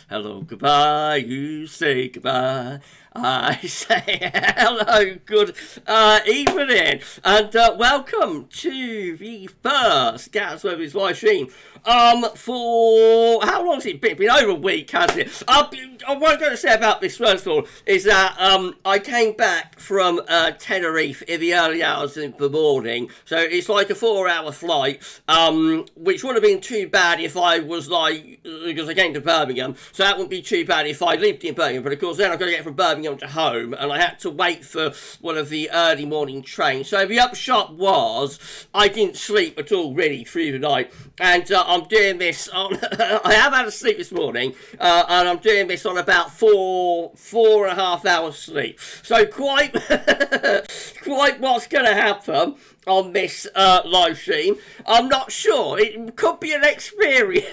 Hello, goodbye, you say goodbye. I say hello, good evening, and welcome to the first GavsWeatherVids live stream. For how long has it been? It's been over a week, hasn't it? What I'm going to say about this first of all is that I came back from Tenerife in the early hours of the morning, so it's like a 4-hour flight, which wouldn't have been too bad if I was because I came to Birmingham, so that wouldn't be too bad if I lived in Birmingham, but of course then I've got to get from Birmingham to home, and I had to wait for one of the early morning trains. So the upshot was I didn't sleep at all really through the night, and I'm doing this on I have had a sleep this morning, and I'm doing this on about 4.5 hours sleep, so quite quite what's going to happen on this live stream. I'm not sure. It could be an experience.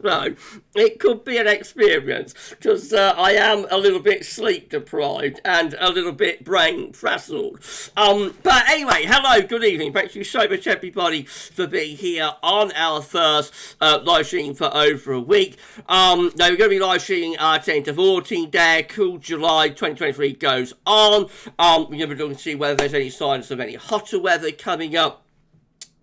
No, it could be an experience because I am a little bit sleep deprived and a little bit brain frazzled. But anyway, hello, good evening. Thank you so much, everybody, for being here on our first live stream for over a week. Now we're going to be live streaming 10 to 14 day. Cool July 2023 goes on. We're going to be looking to see whether there's any signs of any hotter weather coming up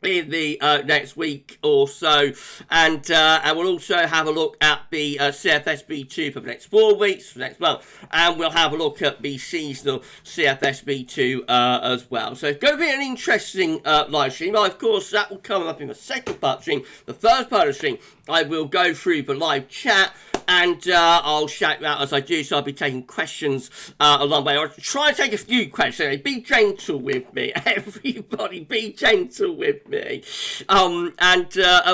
in the next week or so, and we'll also have a look at the CFS V2 for the next 4 weeks, for next month, and we'll have a look at the seasonal CFS V2 as well. So it's going to be an interesting live stream. Of course, that will come up in the second part of the stream. The first part of the stream, I will go through the live chat, and I'll shout out as I do, so I'll be taking questions along the way. I'll try and take a few questions. Be gentle with me, everybody. Be gentle with me, and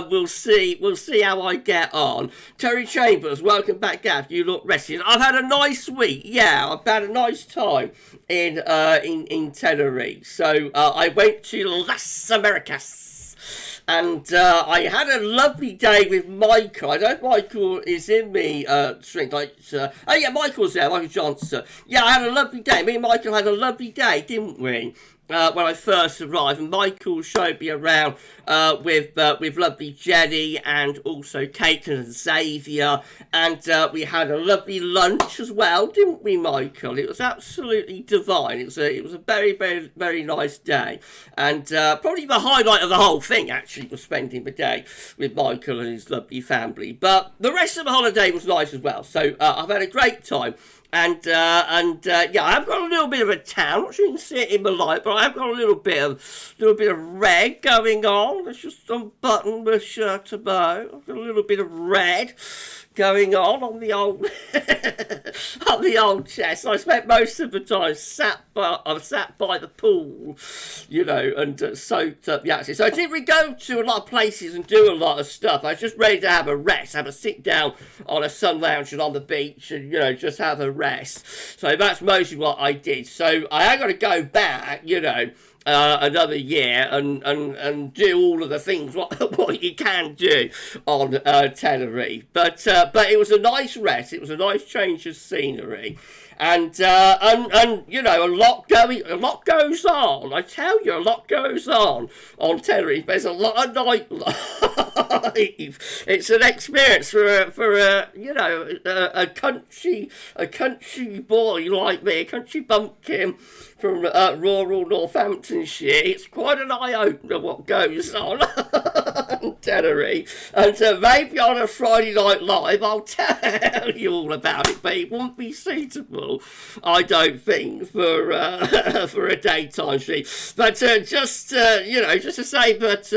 we'll see how I get on. Terry Chambers, welcome back, Gav. You look rested. I've had a nice week. Yeah, I've had a nice time in Tenerife. So I went to Las Americas. And I had a lovely day with Michael. I don't know if Michael is in the string. Oh yeah, Michael's there, Michael Johnson. Yeah, I had a lovely day. Me and Michael had a lovely day, didn't we? When I first arrived, and Michael showed me around with lovely Jenny and also Kate and Xavier, and we had a lovely lunch as well, didn't we, Michael? It was absolutely divine. It was a very, very, very nice day, and probably the highlight of the whole thing actually was spending the day with Michael and his lovely family. But the rest of the holiday was nice as well. So I've had a great time. And yeah, I've got a little bit of a tan. I'm not sure you can see it in the light, but I've got a little bit of red going on. Let's just unbutton the shirt to bow. I've got a little bit of red going on the old on the old chest. I spent most of the time sat by the pool, you know, and soaked up the action. So I didn't really go to a lot of places and do a lot of stuff. I was just ready to have a rest, have a sit down on a sun lounge and on the beach, and you know, just have a rest. So that's mostly what I did. So I have got to go back, you know, another year and do all of the things what you can do on Tenerife. But it was a nice rest. It was a nice change of scenery. And you know, a lot goes on. I tell you, a lot goes on Tenerife. There's a lot of nightlife. It's an experience for a you know, a country boy like me, a country bumpkin from rural Northamptonshire. It's quite an eye-opener what goes on Tenerife. And maybe on a Friday Night Live, I'll tell you all about it, but it wouldn't be suitable, I don't think, for a daytime stream. But just you know, just to say that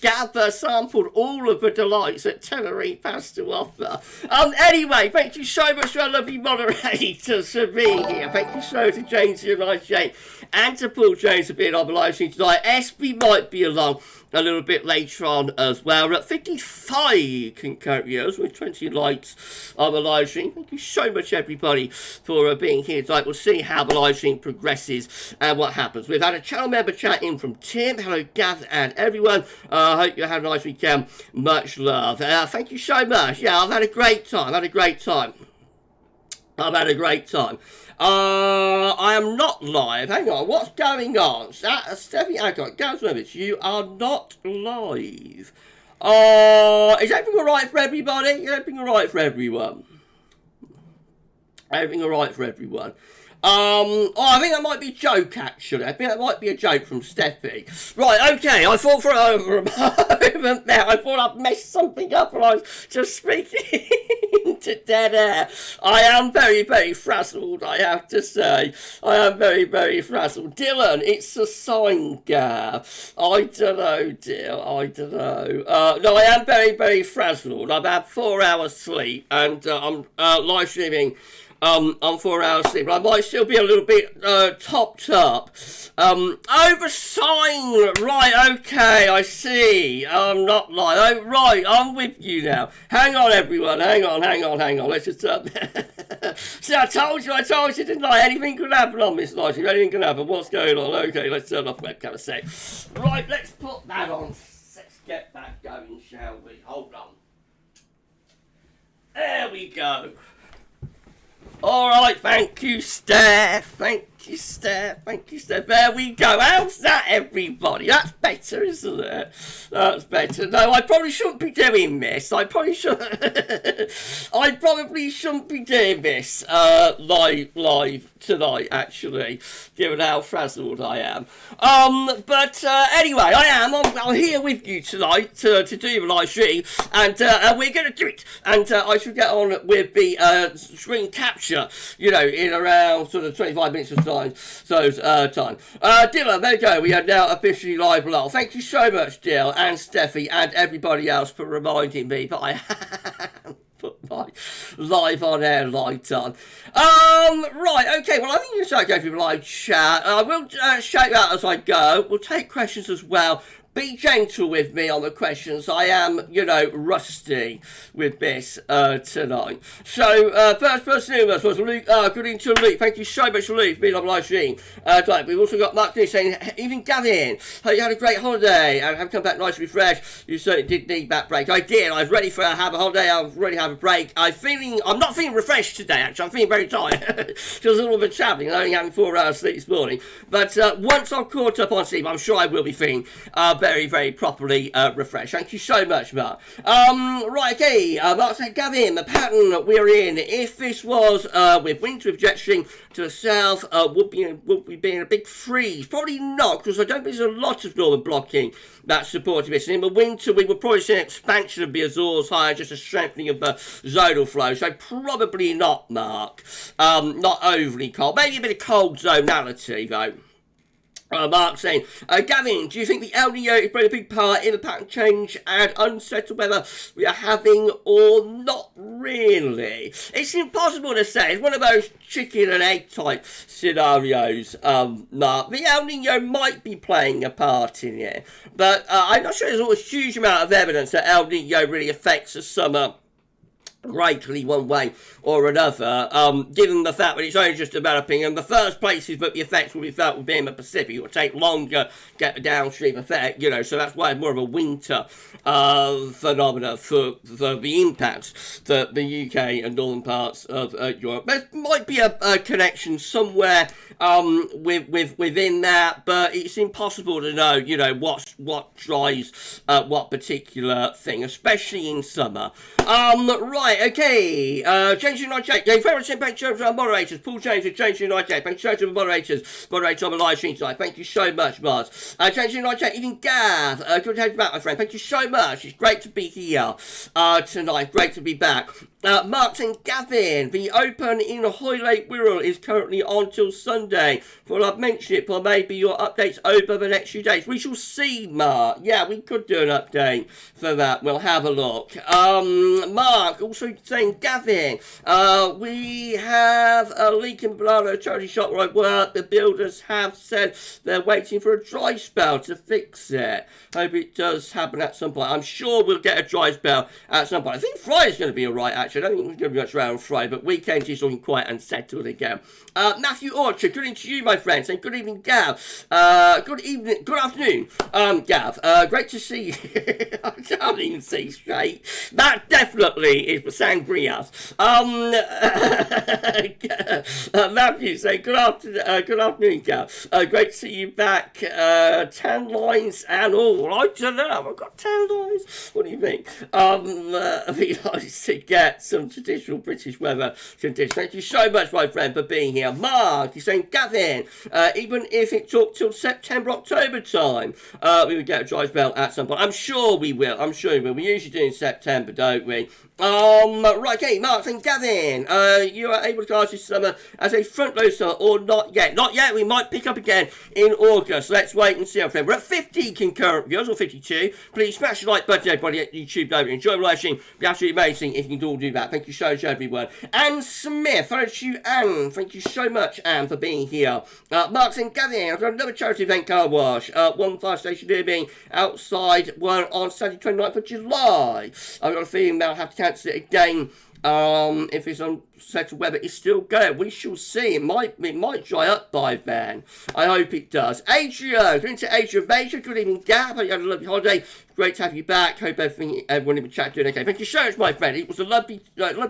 Gav sampled all of the delights that Tenerife has to offer. Anyway, thank you so much to our lovely moderators for being here. Thank you so much to James and Jane and to Paul James for being on the live stream tonight. SB might be along a little bit later on as well. We're at 55 concurrent viewers with 20 likes on the live stream. Thank you so much, everybody, for being here tonight. We'll see how the live stream progresses and what happens. We've had a channel member chat in from Tim. Hello, Gav and everyone. I hope you had a nice weekend. Much love. Thank you so much. Yeah, I've had a great time. I've had a great time. I am not live. Hang on, what's going on? Steffi Aggot, GavsWeatherVids, you are not live. Is everything alright for everybody? Is everything alright for everyone? Everything alright for everyone? I think that might be a joke, actually. I think that might be a joke from Steffi. Right, okay, I thought for a moment there, I thought I'd messed something up and I was just speaking to dead air. I am very, very frazzled, I have to say. I am very, very frazzled. Dylan, it's a sign, Gav. I don't know, dear, I don't know. No, I am very, very frazzled. I've had 4 hours sleep and I'm live streaming on 4 hours sleep. I might still be a little bit topped up. Over sign, right, okay, I see. I'm not lying. Oh, right, I'm with you now. Hang on, everyone. Hang on. Let's just see, I told you, didn't I? Anything could happen on this live stream. Anything can happen. What's going on? Okay, let's turn off webcam a sec. Right, let's put that on. Let's get that going, shall we? Hold on. There we go. Alright, thank you, Steph. Thank you, Steph. There we go. How's that, everybody? That's better, isn't it? That's better. No, I probably shouldn't be doing this. I probably shouldn't be doing this live tonight, actually, given how frazzled I am. But anyway, I'm here with you tonight to do the live stream, and we're going to do it. And I should get on with the screen capture, you know, in around sort of 25 minutes of time. Dylan, there you go. We are now officially live. Thank you so much, Dill and Steffi and everybody else for reminding me that I put my live on air light on. Right, okay, well, I think you should go through the live chat. I will shout out as I go. We'll take questions as well. Be gentle with me on the questions. I am, you know, rusty with this tonight. So, first person who was Luke. Good evening to Luke. Thank you so much, Luke, for being on the live stream. We've also got Mark D saying, even Gavin, hope you had a great holiday and have come back nice and refreshed. You certainly did need that break. I did. I was ready for have a holiday. I was ready to have a break. I'm not feeling refreshed today, actually. I'm feeling very tired. Just a little bit travelling and only having 4 hours sleep this morning. But once I've caught up on sleep, I'm sure I will be feeling very, very properly refreshed. Thank you so much, Mark. Right, okay. Mark said, Gavin, the pattern we're in, if this was with winter projection to the south, would we be in a big freeze? Probably not, because I don't think there's a lot of northern blocking that's supporting this. And in the winter, we would probably see an expansion of the Azores higher, just a strengthening of the zonal flow. So probably not, Mark. Not overly cold. Maybe a bit of cold zonality, though. Mark saying, Gavin, do you think the El Nino is playing a big part in the pattern change and unsettled weather we are having, or not really? It's impossible to say. It's one of those chicken and egg type scenarios, Mark. The El Nino might be playing a part in it, but I'm not sure there's a huge amount of evidence that El Nino really affects the summer greatly one way or another, given the fact that it's only just developing, and the first places that the effects will be felt will be in the Pacific. It will take longer to get the downstream effect, you know, so that's why it's more of a winter phenomena for the impacts that the UK and northern parts of Europe. There might be a connection somewhere within that, but it's impossible to know, you know, what drives what particular thing, especially in summer. Right, okay. James United. Thank you very much to our moderators. Paul James and James United. Thank you so much to the moderators. Moderator on the live stream tonight. Thank you so much, Mars. James United. Even Gav. Good to have you back, my friend. Thank you so much. It's great to be here tonight. Great to be back. Mark and Gavin, the Open in Hoylake Wirral is currently on till Sunday. Well, I've mentioned it, but maybe your updates over the next few days. We shall see, Mark. Yeah, we could do an update for that. We'll have a look. Mark also saying, Gavin, we have a leak in Bolaro charity shop where I work. The builders have said they're waiting for a dry spell to fix it. Hope it does happen at some point. I'm sure we'll get a dry spell at some point. I think Friday's going to be alright, actually. I don't think there's going to be much rain on Friday, but weekend is looking quite unsettled again. Matthew Orchard, good evening to you, my friend. Saying good evening, Gav. Good afternoon, Gav. Great to see you. I can't even see straight. That definitely is for sangrias. Matthew saying, good afternoon, Gav. Great to see you back. Tan lines and all. I don't know. I've got tan lines. What do you think? It'd be nice to get some traditional British weather conditions. Thank you so much, my friend, for being here. Mark, he's saying, Gavin, even if it took till September, October time, we would get a dry spell at some point. I'm sure we will. I'm sure we will. We usually do in September, don't we? Right, okay, Mark saying, Gavin, you are able to cast this summer as a front loader or not yet? Not yet. We might pick up again in August. Let's wait and see, our friend. We're at 50 concurrent viewers, or 52. Please smash the like button, everybody at YouTube. Don't enjoy the live stream. It'd be absolutely amazing if you can all do that. Thank you so much, everyone. Anne Smith, hello to you, Anne. Thank you so much, Anne, for being here. Mark saying, Gavin, I've got another charity event car wash. One fire station near me outside one on Saturday 29th of July. I've got a feeling they'll have to cancel it again. If it's unsettled weather is still going, we shall see. It might dry up by then. I hope it does. Adrian, good to Adrian Major. Good evening, Gav. Hope you had a lovely holiday. Great to have you back. Hope everyone in the chat doing okay. Thank you so much, my friend. It was a lovely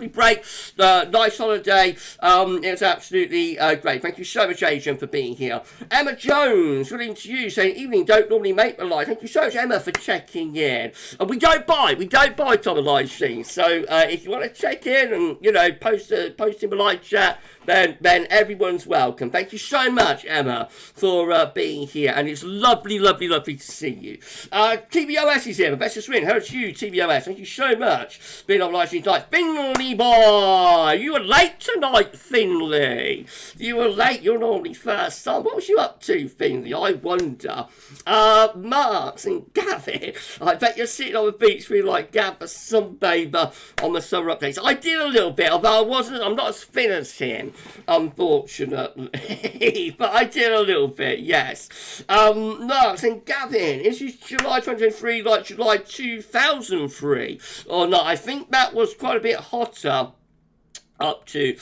break. Nice holiday. It was absolutely great. Thank you so much, Adrian, for being here. Emma Jones, good evening to you, saying evening. Don't normally make the live. Thank you so much, Emma, for checking in. We don't buy Tom and live streams. So if you want to check in and post in the live chat, then everyone's welcome. Thank you so much, Emma, for being here, and it's lovely to see you. TVOS is here, the best of swing. Hello to you, TVOS. Thank you so much. Been on live stream tonight. Finley boy, you were late tonight, Finley. You were late. You're normally first on. What was you up to, Finley? I wonder. Marks and Gavin, I bet you're sitting on the beach feeling like Gav the sunbather on the summer updates. I did a little bit, although I'm not as thin as him, unfortunately. But I did a little bit, yes. Marks and Gavin, is this July 2023 like July 2003 or not? I think that was quite a bit hotter up to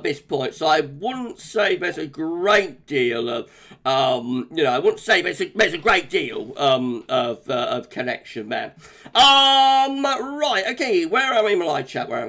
this point, so I wouldn't say there's a great deal of I wouldn't say there's a great deal of connection there. Right, okay, where am I in my live chat? Where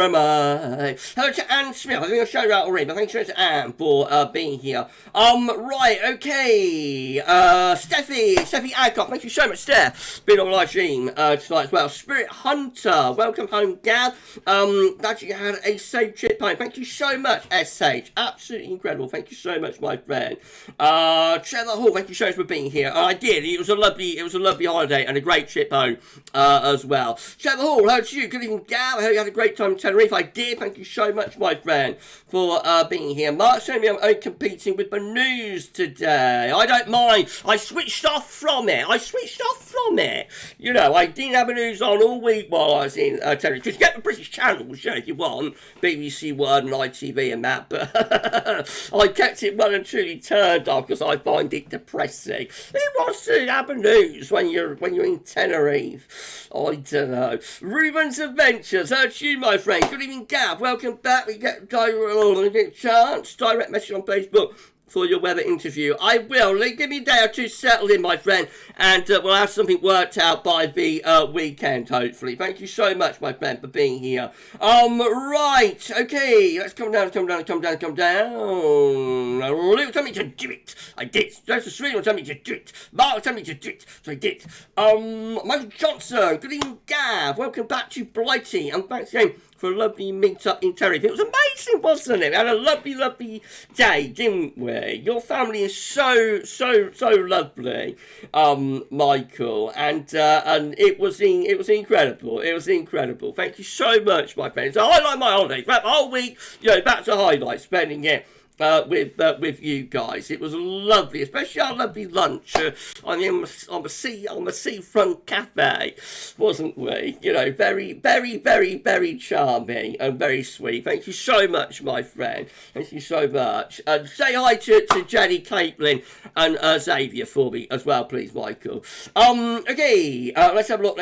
am I? Hello to Anne Smith. I think I'll show you out already, but thanks so much to Anne for being here. Right, okay. Steffi Adcock, thank you so much, Steph. Been on live stream tonight as well. Spirit Hunter, welcome home, Gav. Glad you had a safe trip home. Thank you so much, SH. Absolutely incredible. Thank you so much, my friend. Trevor Hall, thank you so much for being here. I did. It was a lovely holiday and a great trip home as well. Trevor Hall, hello to you. Good evening, Gav. I hope you had a great time in Tenerife. I did. Thank you so much, my friend, for being here. Mark's showing me I'm only competing with the news today. I don't mind. I switched off from it. I didn't have the news on all week while I was in Tenerife. Just get the British channels, if you want. BBC One and ITV and that. But I kept it well and truly turned off because I find it depressing. Who wants to have the news when you're in Tenerife? I don't know. Ruben's Adventures. That's you, my friend. Good evening, Gav. Welcome back. We get a chance. Direct message on Facebook for your weather interview. I will. Give me a day or two settled in, my friend, and we'll have something worked out by the weekend, hopefully. Thank you so much, my friend, for being here. Right, okay, let's come down. Luke told me to do it. I did. Joseph Sweden told me to do it. Mark told me to do it. So I did. Michael Johnson, good evening, Gav. Welcome back to Blighty, and thanks again for a lovely meet-up in Tenerife. It was amazing, wasn't it? We had a lovely day, didn't we? Your family is so lovely, Michael, and it was incredible. It was incredible. Thank you so much, my friends. I like my holidays. The whole week, that's a highlight, spending it with you guys. It was lovely, especially our lovely lunch on the seafront cafe, wasn't we? Very charming and very sweet. Thank you so much, my friend. Thank you so much. And say hi to Jenny, Caitlin, and Xavier for me as well, please, Michael. Okay, let's have a look.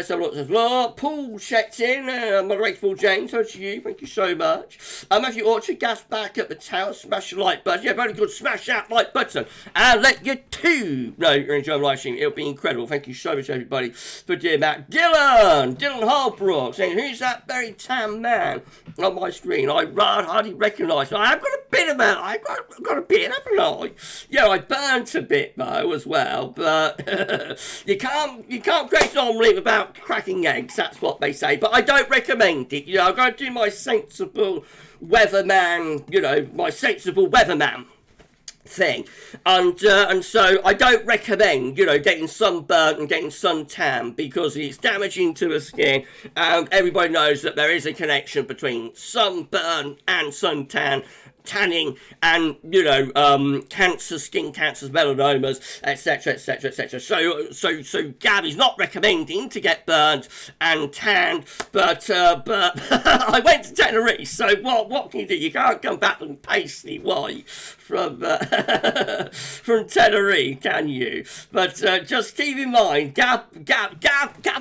Paul checked in. Moderator Paul James, hello to you. Thank you so much. Matthew Orchard, gas back at the tower, smash like button. Yeah, very good. Smash that like button and let your two know you're enjoying live stream. It'll be incredible. Thank you so much, everybody, for doing that. Dylan Holbrook saying, who's that very tan man on my screen? I hardly recognise. I've got a bit of that. I've got a bit, haven't I? Yeah, I burnt a bit though as well, but you can't create an omelette without cracking eggs. That's what they say. But I don't recommend it. You know, I've got to do my sensible weatherman thing, and so I don't recommend, you know, getting sunburnt and getting suntan because it's damaging to the skin, and everybody knows that there is a connection between sunburn and suntan, tanning, and, you know, cancer, skin cancers, melanomas, etc, etc, etc. So Gav is not recommending to get burned and tanned, but I went to Tenerife, so what can you do? You can't come back and pasty white from Tenerife, can you? But just keep in mind, Gav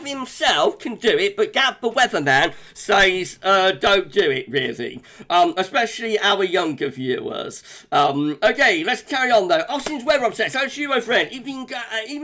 himself can do it, but Gav the weatherman says don't do it, really, especially our younger viewers. Okay, let's carry on though. Austin's Weather Obsessed. How to you, my friend? Evening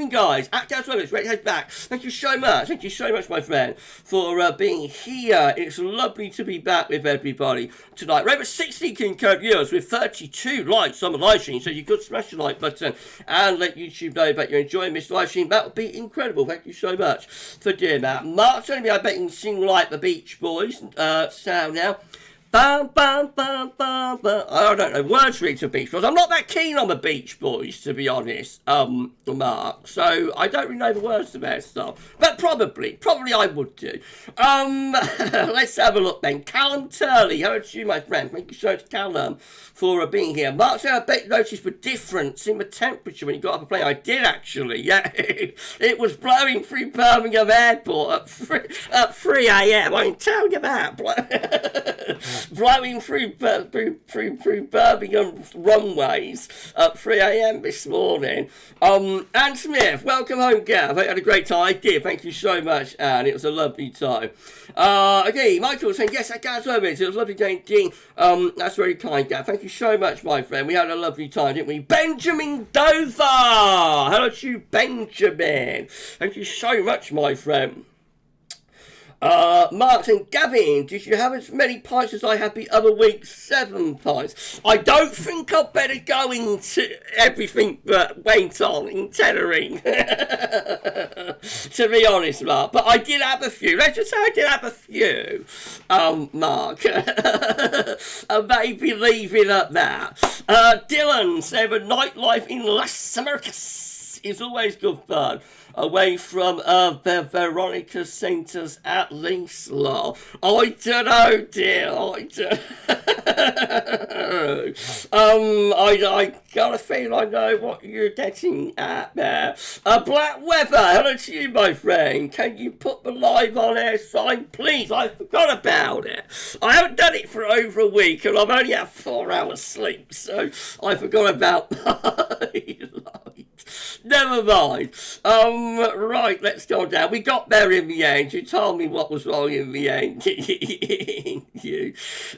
guys. At GavsWeatherVids, great to have you back. Thank you so much. Thank you so much, my friend, for being here. It's lovely to be back with everybody tonight. We're over 60 concurrent viewers with 32 likes on the live stream, so you could smash the like button and let YouTube know that you're enjoying this live stream. That would be incredible. Thank you so much for doing that. Mark's telling me I bet you can sing like the Beach Boys sound now. Bum, bum, bum, bum, bum. I don't know words really to Beach Boys. I'm not that keen on the Beach Boys, to be honest, Mark. So I don't really know the words to their stuff, but probably I would do. Let's have a look then. Callum Turley, how are you, my friend? Thank you so much, Callum, for being here. Mark said I bet you noticed the difference in the temperature when you got up a plane. I did actually. Yeah, it was blowing through Birmingham Airport at 3 a.m. I can tell you that. Blowing through Birmingham runways at 3 a.m. this morning. Anne Smith, welcome home, Gav. I had a great time. I did. Thank you so much, Anne. It was a lovely time. Okay, Michael was saying, yes, at GavsWeatherVids. It was a lovely day indeed. That's very kind, Gav. Thank you so much, my friend. We had a lovely time, didn't we? Benjamin Dover! Hello to you, Benjamin. Thank you so much, my friend. Mark and Gavin, did you have as many pints as I had the other week? 7 pints. I don't think I'd better go into everything that went on in Tenerife, to be honest, Mark. But I did have a few. Let's just say I did have a few, Mark. And maybe leave it at that. Dylan said the nightlife in Las Americas is always good fun. Away from the Veronica Centres at least, lol. I don't know, dear. I don't I got a feeling I know what you're getting at there. Black Weather, hello to you, my friend. Can you put the live on air sign, please? I forgot about it. I haven't done it for over a week, and I've only had 4 hours sleep, so I forgot about my light. Never mind. Right, let's go down. We got there in the end. You told me what was wrong in the end. You.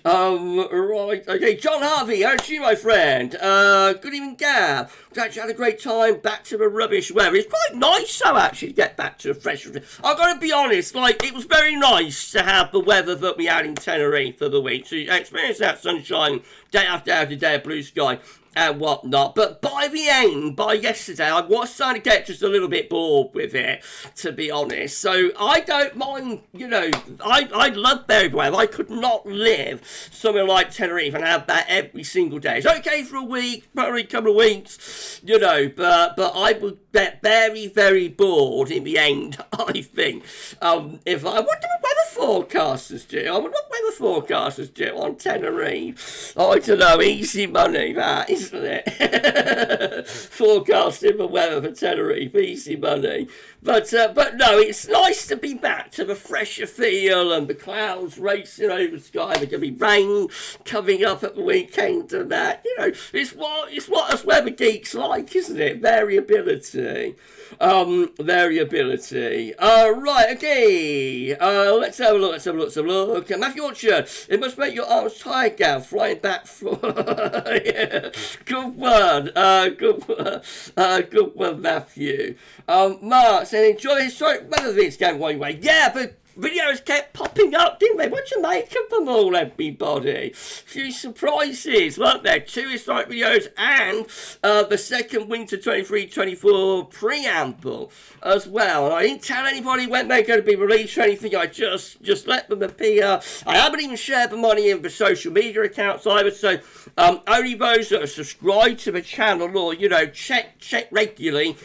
Right. Okay, John Harvey, how's you, my friend? Good evening, Gav. We actually had a great time. Back to the rubbish weather. It's quite nice, though, actually, to get back to a fresh. I've got to be honest, like, it was very nice to have the weather that we had in Tenerife for the week. So you experience that sunshine day after day of blue sky and whatnot, but by the end, by yesterday, I was starting to get just a little bit bored with it, to be honest. So I don't mind, you know, I love berry weather. I could not live somewhere like Tenerife and have that every single day. It's okay for a week, probably a couple of weeks, you know, but I would get very, very bored in the end, I think. If I, what do weather forecasters do? I wonder what weather forecasters do on Tenerife. I don't know, easy money, that, isn't it? Forecasting the weather for Tenerife, easy money. But no, it's nice to be back to the fresher feel and the clouds racing over the sky. There's going to be rain coming up at the weekend and that. You know, it's what us weather geeks like, isn't it? Variability. variability. Right, okay. Let's have a look. Matthew Orchard, it must make your arms tired, Gav, flying back from... yeah. Good one. Good one, Matthew. Mark saying, enjoy the historic weather vids going one way. Yeah, but videos kept popping up, didn't they? What you make of them all, everybody? Few surprises, weren't there? 2 historic videos and the second Winter 23-24 preamble as well. And I didn't tell anybody when they're going to be released or anything. I just let them appear. I haven't even shared them on any of the social media accounts either. So only those that are subscribed to the channel or, you know, check regularly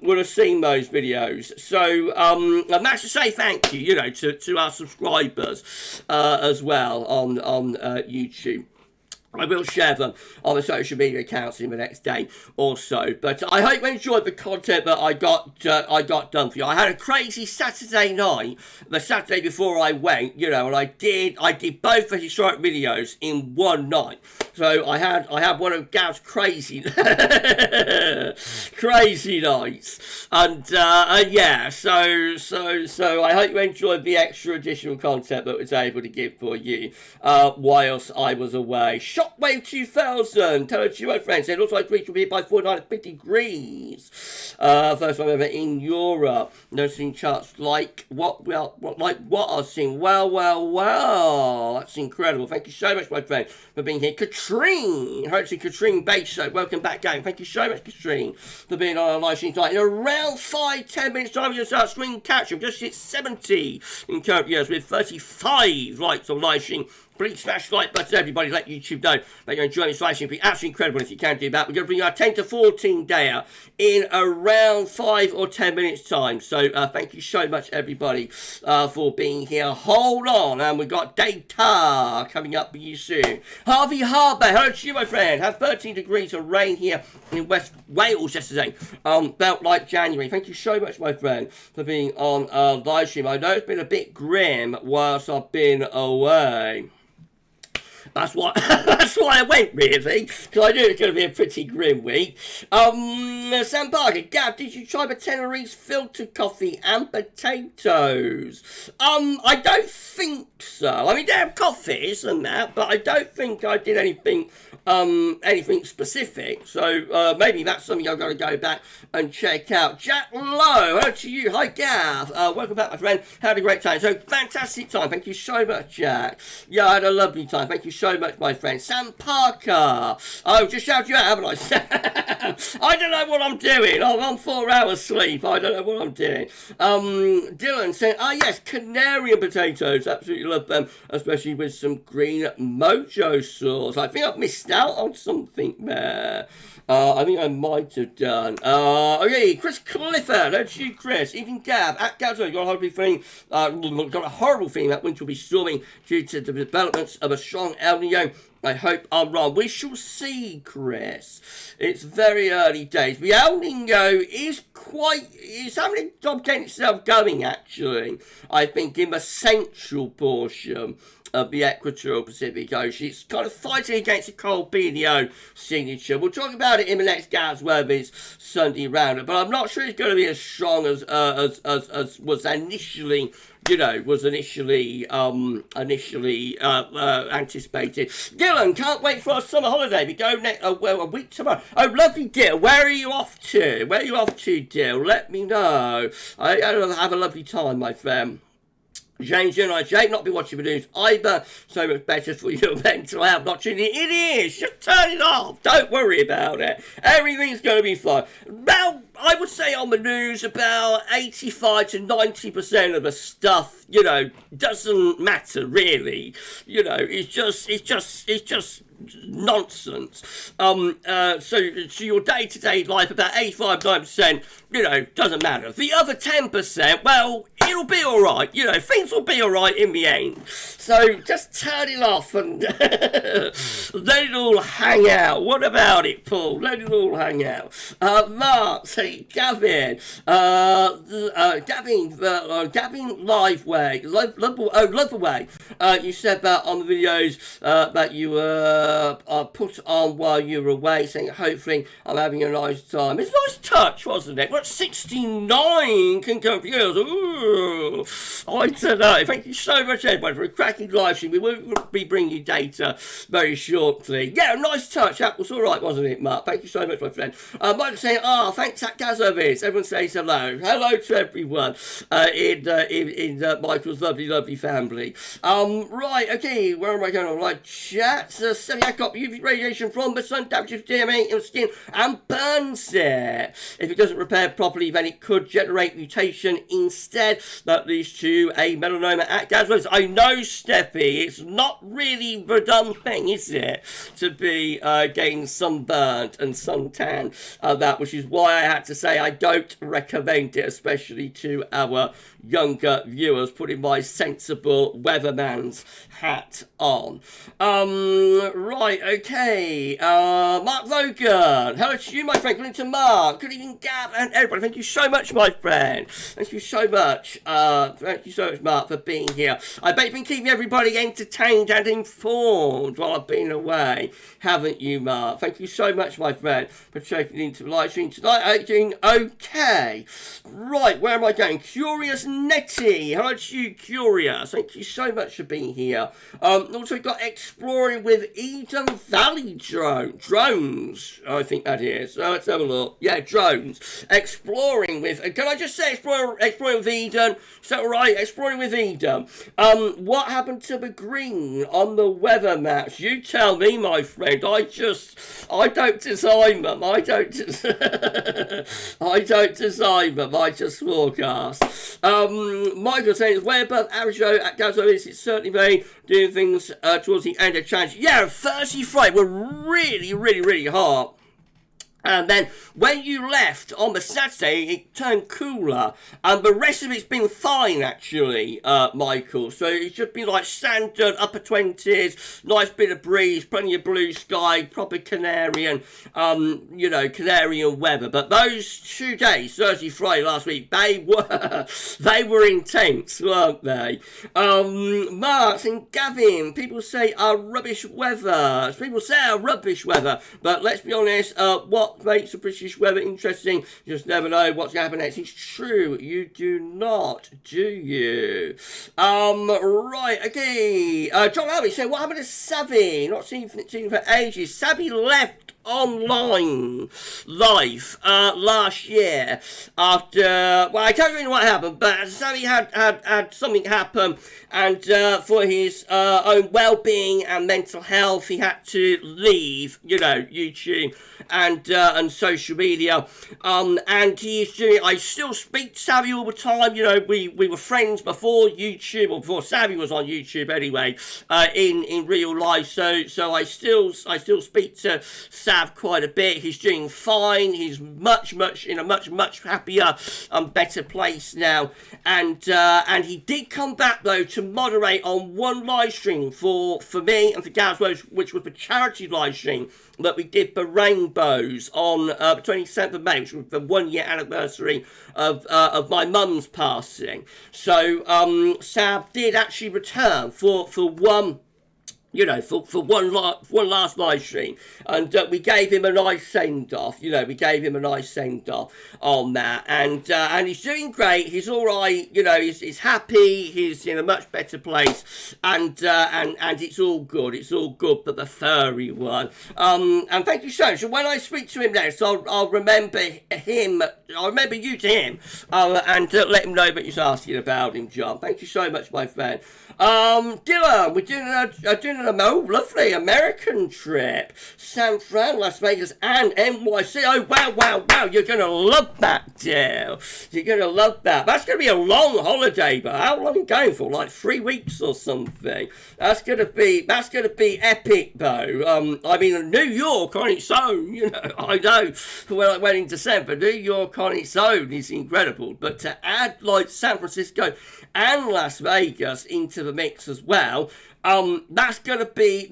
would have seen those videos. So and that's to say thank you, you know, to our subscribers as well on YouTube. I will share them on the social media accounts in the next day or so. But I hope you enjoyed the content that I got done for you. I had a crazy Saturday night, the Saturday before I went, you know, and I did both the historic videos in one night. So I had one of Gav's crazy crazy nights, and yeah. So I hope you enjoyed the extra additional content that I was able to give for you whilst I was away. Shockwave 2000, tell us my friends. It looks like the beach will be hit by 49 degrees. First time ever in Europe. Noticing charts like what I've seen. Well. That's incredible. Thank you so much, my friend, for being here. Katrine, hopefully Katrine Bates, welcome back, gang. Thank you so much, Katrine, for being on our live stream tonight. In around 5-10 minutes time, we're going to start screen catch. We've just hit 70 in current years with 35 likes on live stream. Please smash like button, everybody. Let YouTube know that you're enjoying this live stream. It'd be absolutely incredible if you can do that. We're going to bring our 10 to 14 day out in around 5 or 10 minutes time. So thank you so much, everybody, for being here. Hold on, and we've got data coming up for you soon. Harvey Harbour, hello to you, my friend. Had 13 degrees of rain here in West Wales yesterday. Felt like January. Thank you so much, my friend, for being on live stream. I know it's been a bit grim whilst I've been away. That's why I went, really, because I knew it was going to be a pretty grim week. Sam Parker, Gav, did you try the Tenerife filter coffee and potatoes? I don't think so. I mean, they have coffees and that, but I don't think I did anything specific. So maybe that's something I've got to go back and check out. Jack Lowe, hello to you. Hi, Gav. Welcome back, my friend. Had a great time. So fantastic time. Thank you so much, Jack. Yeah, I had a lovely time. Thank you so much, my friend. Sam Parker. Oh, just shout you out, haven't I? I don't know what I'm doing. I'm on 4 hours sleep. I don't know what I'm doing. Dylan saying, yes, Canarian potatoes. Absolutely love them, especially with some green mojo sauce. I think I've missed out on something there. I think I might have done. Okay, Chris Clifford. That's you, Chris. Even Gav. At Gavs, got a horrible feeling that winter will be storming due to the developments of a strong El Nino. I hope I'm wrong. We shall see, Chris. It's very early days. The El Nino is having a job getting itself going, actually. I think in the central portion of the equatorial Pacific Ocean. It's kind of fighting against the cold BDO signature. We'll talk about it in the next GavsWeatherVids Sunday roundup, but I'm not sure it's going to be as strong as was initially anticipated. Dylan, can't wait for our summer holiday. We go a week tomorrow. Oh, lovely, Dill. Where are you off to? Dill? Let me know. I have a lovely time, my friend. James, you and I, Jake, not be watching the news either. So much better for your mental health. Not tuning in. It is. Just turn it off. Don't worry about it. Everything's going to be fine. Now, I would say on the news, about 85 to 90% of the stuff, doesn't matter really. It's just nonsense. So your day-to-day life, about 85-9%, doesn't matter. The other 10%, well, it'll be all right. You know, things will be all right in the end. So just turn it off and let it all hang out. What about it, Paul? Let it all hang out. Mark, say Gavin, Gavin Liveway, Loveaway. You said that on the videos that you were put on while you were away, saying hopefully I'm having a nice time. It's a nice touch, wasn't it? What 69 can computers? Ooh, I don't know. Thank you so much, everybody, for a cracking live stream. We will be bringing you data very shortly. Yeah, nice touch. That was all right, wasn't it, Mark? Thank you so much, my friend. Mike saying, thanks at GavsWeatherVids. Everyone says hello. Hello to everyone in Michael's lovely family. Right, okay, where am I going on? Right, chat. Semi-acop UV radiation from the sun damages DNA in the skin and burns it. If it doesn't repair properly, then it could generate mutation instead. That leads to a melanoma at GavsWeatherVids. I know, Steffi, it's not really the done thing, is it? To be getting sunburnt and suntan, which is why I had to say I don't recommend it, especially to our younger viewers, putting my sensible weatherman's hat on. Right, okay. Mark Logan. Hello to you, my friend. Good evening to Mark. Good evening, Gav, and everybody. Thank you so much, my friend. Thank you so much. Thank you so much, Mark, for being here. I bet you've been keeping everybody entertained and informed while I've been away, haven't you, Mark? Thank you so much, my friend, for checking into the live stream tonight. Doing okay. Right, where am I going? Curious Netty. Hello to you, Curious. Thank you so much for being here. Also got Exploring with Eden Valley drones, I think that is. Let's have a look. Yeah, drones. Exploring with, can I just say exploring with Eden? Is that right? Exploring with Eden. What happened to the green on the weather maps? You tell me, my friend. I don't design them. I don't design them. I just forecast. Michael saying it's way above average at GavsWeatherVids. It's certainly very doing things towards the end of challenge. Yeah, Thursday, Friday were really hot. And then when you left on the Saturday, it turned cooler. And the rest of it's been fine, actually, Michael. So it's just been like standard upper 20s, nice bit of breeze, plenty of blue sky, proper Canarian, Canarian weather. But those 2 days, Thursday, Friday last week, they were intense, weren't they? Mark and Gavin, people say rubbish weather. People say rubbish weather. But let's be honest, what makes the British weather interesting? You just never know what's going to happen next. It's true, you do not, do you? Right, okay. John Albie said, what happened to Savvy? Not seen for ages. Savvy left online live last year after, well, I can't remember what happened, but Savvy had something happen, and for his own well-being and mental health, he had to leave, YouTube and social media, and he's doing, I still speak to Savvy all the time. We were friends before YouTube, or before Savvy was on YouTube anyway, in real life, so I still speak to Sav quite a bit. He's doing fine. He's much in a much happier and better place now, and he did come back though to moderate on one live stream for me and for GavsWeatherVids, which was the charity live stream that we did for Rainbows on the 27th of May, which was the 1 year anniversary of my mum's passing. So Sav did actually return for one, for one last live stream, and we gave him a nice send-off. We gave him a nice send-off on that, and he's doing great. He's all right. He's happy. He's in a much better place, and it's all good. It's all good, but the furry one. And thank you so much. So when I speak to him next, I'll remember him. I'll remember you to him, and let him know that you're asking about him, John. Thank you so much, my friend. Dylan, we're doing an lovely American trip. San Fran, Las Vegas, and NYC. Oh, wow, wow, wow. You're going to love that, dear. You're going to love that. That's going to be a long holiday, but how long are you going for? Like 3 weeks or something? That's going to be epic, though. I mean, New York on its own, you know, I know when I went in December, New York on its own is incredible. But to add, like, San Francisco and Las Vegas into the mix as well, that's gonna be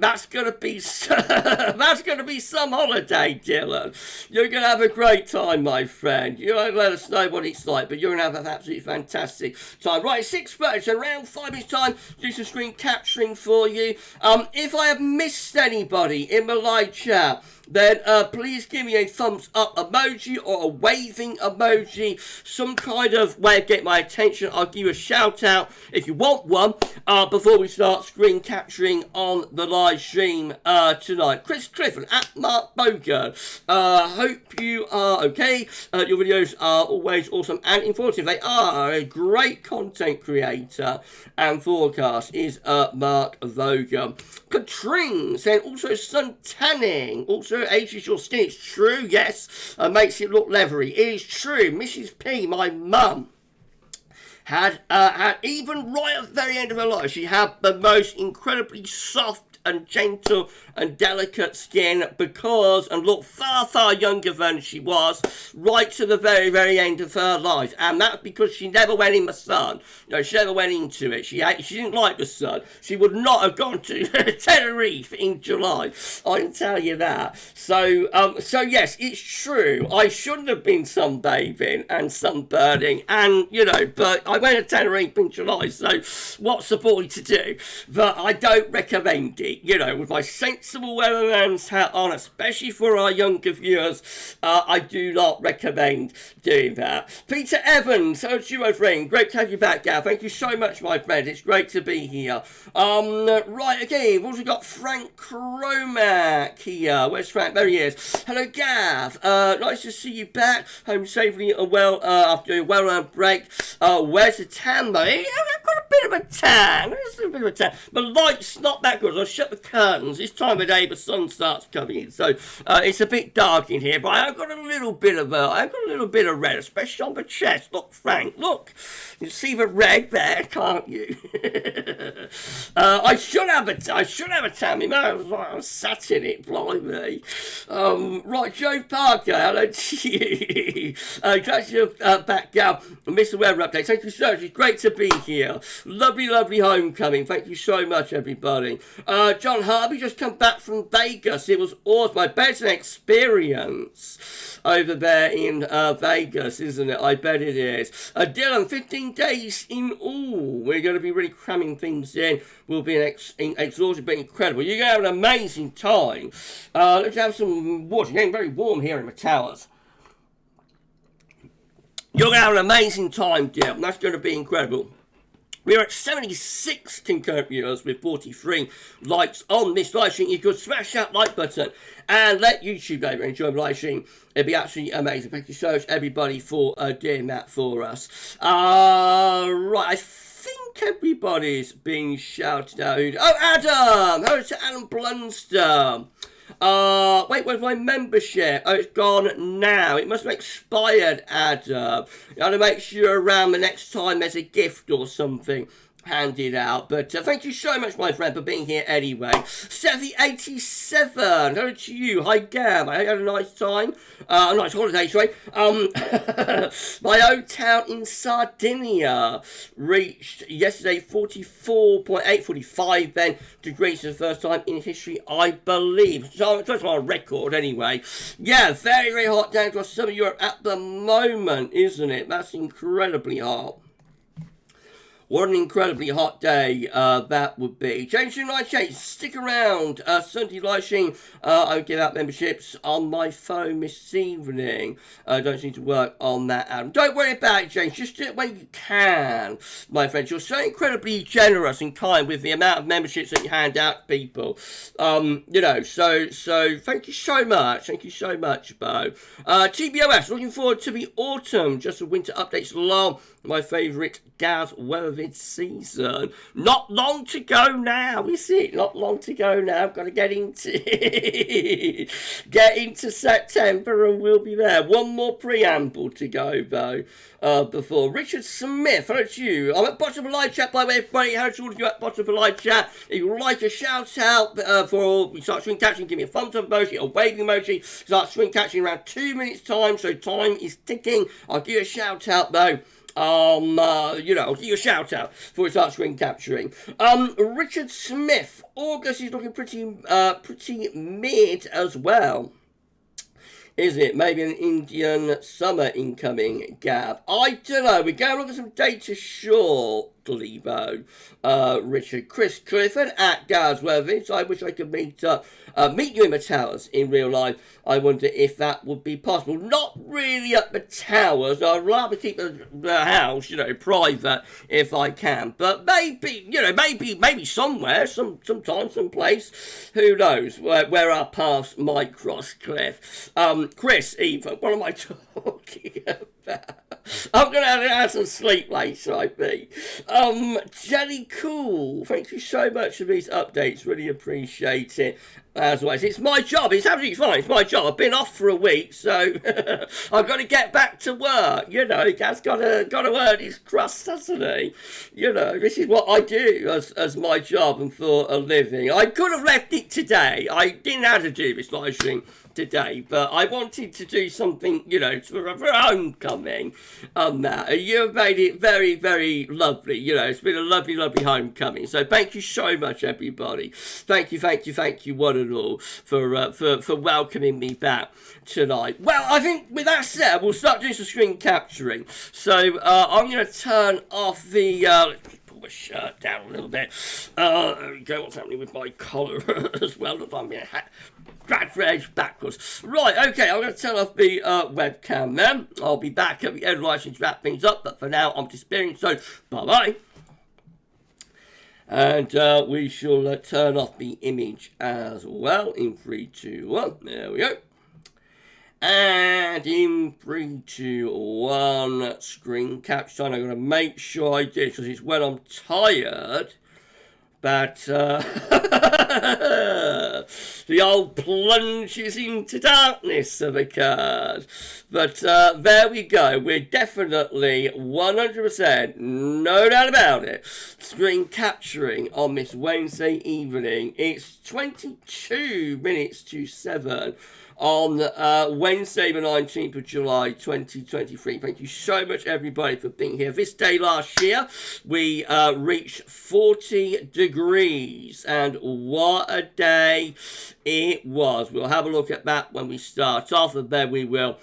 some holiday, Dylan. You're gonna have a great time, my friend. You won't let us know what it's like, but you're gonna have an absolutely fantastic time. Right, 6:30, so around 5 minutes time, do some screen capturing for you. If I have missed anybody in the live chat, then please give me a thumbs up emoji or a waving emoji, some kind of way of getting my attention. I'll give you a shout out if you want one before we start screen capturing on the live stream tonight. Chris Clifford at Mark Bogan. Hope you are okay. Your videos are always awesome and informative. They are a great content creator and forecast is Mark Vogan. Katrine saying also sun tanning, also ages your skin. It's true, yes, makes it look leathery. It is true. Mrs. P, my mum, had even right at the very end of her life, she had the most incredibly soft and gentle and delicate skin because, and looked far, far younger than she was, right to the very, very end of her life. And that's because she never went in the sun. You know, she never went into it. She didn't like the sun. She would not have gone to Tenerife in July. I can tell you that. So yes, it's true. I shouldn't have been sunbathing and sunburning, and, you know, but I went to Tenerife in July, so what's the boy to do? But I don't recommend it. You know, with my sensible weatherman's hat on, especially for our younger viewers, I do not recommend doing that. Peter Evans, hello to you, my friend. Great to have you back, Gav. Thank you so much, my friend. It's great to be here. Right, again, we've also got Frank Cromack here. Where's Frank? There he is. Hello, Gav. Nice to see you back. Home safely and well after a well-earned break. Where's the tan, though? I've got a bit of a tan. The light's not that good. I'll shut the curtains. This time of day, the sun starts coming in, so it's a bit dark in here. But I've got a little bit of red, especially on the chest. Look, Frank, look. You see the red there, can't you? I should have a tan. I was sat in it, blimey. Right, Joe Parker, hello to you. Glad you're back, Gal. Mr. Weather Update. Thank you so much. It's great to be here. Lovely, lovely homecoming. Thank you so much, everybody. John Harvey just come back from Vegas. It was awesome. I bet it's an experience over there in Vegas, isn't it? I bet it is. Dylan, 15 days in all. We're going to be really cramming things in. We'll be exhausted but incredible. You're going to have an amazing time. Let's have some water. It's getting very warm here in the towers. You're going to have an amazing time, Dylan. That's going to be incredible. We're at 76 concurrent viewers with 43 likes on this live stream. You could smash that like button and let YouTube know you enjoy the live stream. It'd be absolutely amazing. Thank you so much, everybody, for doing that for us. Right, I think everybody's been shouted out. Oh, Adam! Hello to Adam Blunster. Wait, where's my membership? Oh, it's gone now. It must have expired, Adam. You have to make sure around the next time there's a gift or something handed out. But thank you so much, my friend, for being here anyway. Sevi87, hello to you. Hi, Gab. I had a nice time. A nice holiday, sorry. My hotel in Sardinia reached yesterday 45 then degrees for the first time in history, I believe. So it's on record anyway. Yeah, very, very hot down across southern Europe at the moment, isn't it? That's incredibly hot. What an incredibly hot day that would be. James 298, stick around. Sunday live stream. I'll give out memberships on my phone this evening. Don't seem to work on that, Adam. Don't worry about it, James. Just do it when you can, my friends. You're so incredibly generous and kind with the amount of memberships that you hand out to people. You know, so thank you so much. Thank you so much, Bo. TBOS, looking forward to the autumn. Just the winter updates along. my favourite GavsWeatherVids season. Not long to go now, is it? Not long to go now. I've got to get into September and we'll be there. One more preamble to go though. Before Richard Smith, hello to you. I'm at bottom of the live chat, by the way, everybody. Hello to all of you at bottom of the live chat. If you would like a shout out for we start screen catching, give me a thumbs up emoji, a waving emoji. Start screen catching around 2 minutes time, so time is ticking. I'll give you a shout out though. I'll give you a shout out before we start screen capturing. Richard Smith, August is looking pretty mid as well. Is it? Maybe an Indian summer incoming, Gav. I don't know. We're going to look at some data shortly, though. Richard. Chris Clifford at GavsWeatherVids. I wish I could meet you in the towers in real life. I wonder if that would be possible. Not really at the towers. I'd rather keep the house, private if I can. But maybe, maybe somewhere, sometime, someplace. Who knows where our paths might cross, Cliff. Chris, Eva, what am I talking about? I'm going to have some sleep later, I think. Jelly Cool, thank you so much for these updates. Really appreciate it. As always, it's my job. It's absolutely fine. It's my job. I've been off for a week, so I've got to get back to work. Gav's got to earn his crust, hasn't he? This is what I do as my job and for a living. I could have left it today. I didn't have to do this live stream today, but I wanted to do something, for homecoming on that. And you've made it very, very lovely. It's been a lovely, lovely homecoming. So thank you so much, everybody. Thank you, one and all, for welcoming me back tonight. Well, I think with that said, we'll start doing some screen capturing. So I'm going to turn off the... pull my shirt down a little bit. There we go. What's happening with my collar as well? If I'm going to drag the edge backwards. Right, okay, I'm going to turn off the webcam then. I'll be back at the end of the live stream to wrap things up, but for now, I'm disappearing, so bye-bye. And we shall turn off the image as well in 3, 2, 1. There we go. And in 3, 2, 1, screen capture time. I'm going to make sure I do, because it's when I'm tired that the old plunges into darkness have occurred. But there we go. We're definitely 100%, no doubt about it, screen capturing on this Wednesday evening. It's 22 minutes to 7. On Wednesday, the 19th of July, 2023. Thank you so much, everybody, for being here. This day last year, we reached 40 degrees, and what a day it was. We'll have a look at that when we start off, and then we will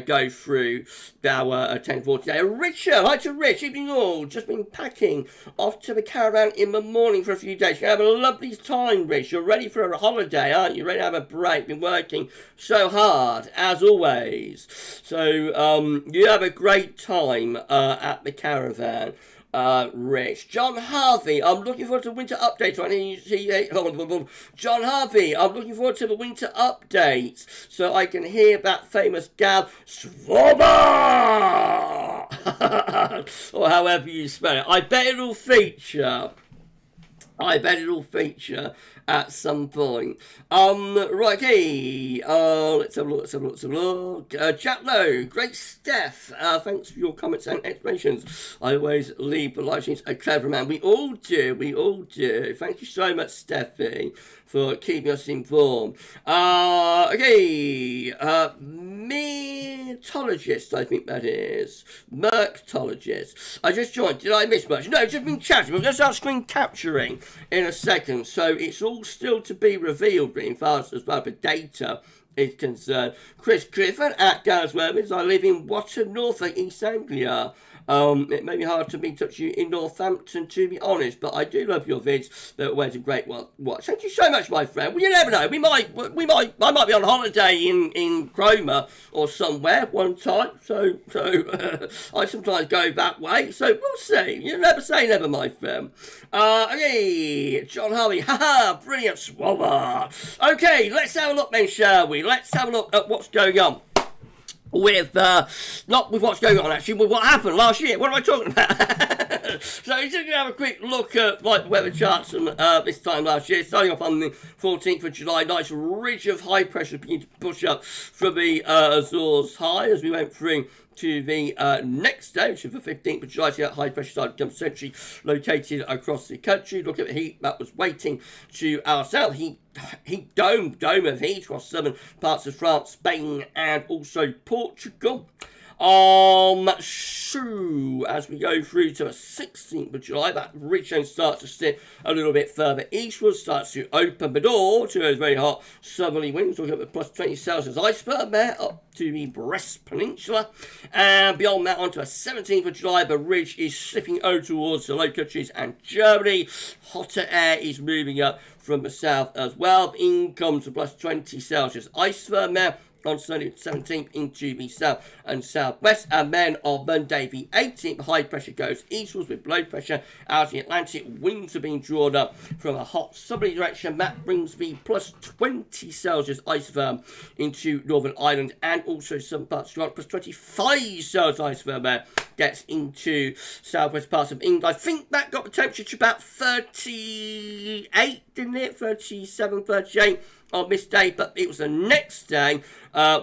go through our 10-4 today. Richard, hi to Rich, evening all. Just been packing off to the caravan in the morning for a few days. You have a lovely time, Rich. You're ready for a holiday, aren't you? Ready to have a break. Been working so hard, as always. So, you have a great time at the caravan. Rich. John Harvey, I'm looking forward to winter updates. John Harvey, I'm looking forward to the winter updates so I can hear that famous Gav Swabba! Or however you spell it. I bet it'll feature at some point. Right, okay. Let's have a look. Chat low. Great Steph. Thanks for your comments and explanations. I always leave the live streams a clever man. We all do. Thank you so much, Steffi, for keeping us informed. Okay. Mertologist, I think that is. Merctologist. I just joined. Did I miss much? No, just been chatting. We're going to start screen capturing in a second. So it's all still to be revealed in fast as well, but data is concerned. Chris Clifford at GavsWeatherVids. I live in Watton, Norfolk, East Anglia. It may be hard to be touch you in Northampton, to be honest, but I do love your vids. They're always a great watch. Thank you so much, my friend. Well, you never know. I might be on holiday in Cromer or somewhere one time. So I sometimes go that way. So we'll see. You never say never, my friend. Okay, John Harvey. Haha, brilliant swabber. Okay, let's have a look then, shall we? Let's have a look at what's going on with not with what's going on actually, with what happened last year. What am I talking about? So we're just going to have a quick look at like the weather charts from this time last year. Starting off on the 14th of July, nice ridge of high pressure beginning to push up from the Azores high as we went through to the next day, which is the 15th of July. See that high pressure started to become centrally located across the country. Look at the heat that was waiting to our south. Dome of heat across southern parts of France, Spain, and also Portugal. So as we go through to the 16th of July, that ridge zone starts to sit a little bit further eastwards, starts to open the door to those very hot southerly winds. We'll get the plus 20 Celsius iceberg there up to the Brest Peninsula, and beyond that onto the 17th of July, the ridge is slipping over towards the Low Countries and Germany. Hotter air is moving up from the south as well. In comes the plus 20 Celsius iceberg there on Sunday the 17th into the south and southwest, and then on Monday the 18th, high pressure goes eastwards with low pressure out of the Atlantic. Winds are being drawn up from a hot southerly direction. That brings the plus 20 Celsius isoform into Northern Ireland and also some parts of Scotland. Plus 25 Celsius isoform there gets into southwest parts of England. I think that got the temperature to about 38, didn't it? 37, 38 on this day, but it was the next day,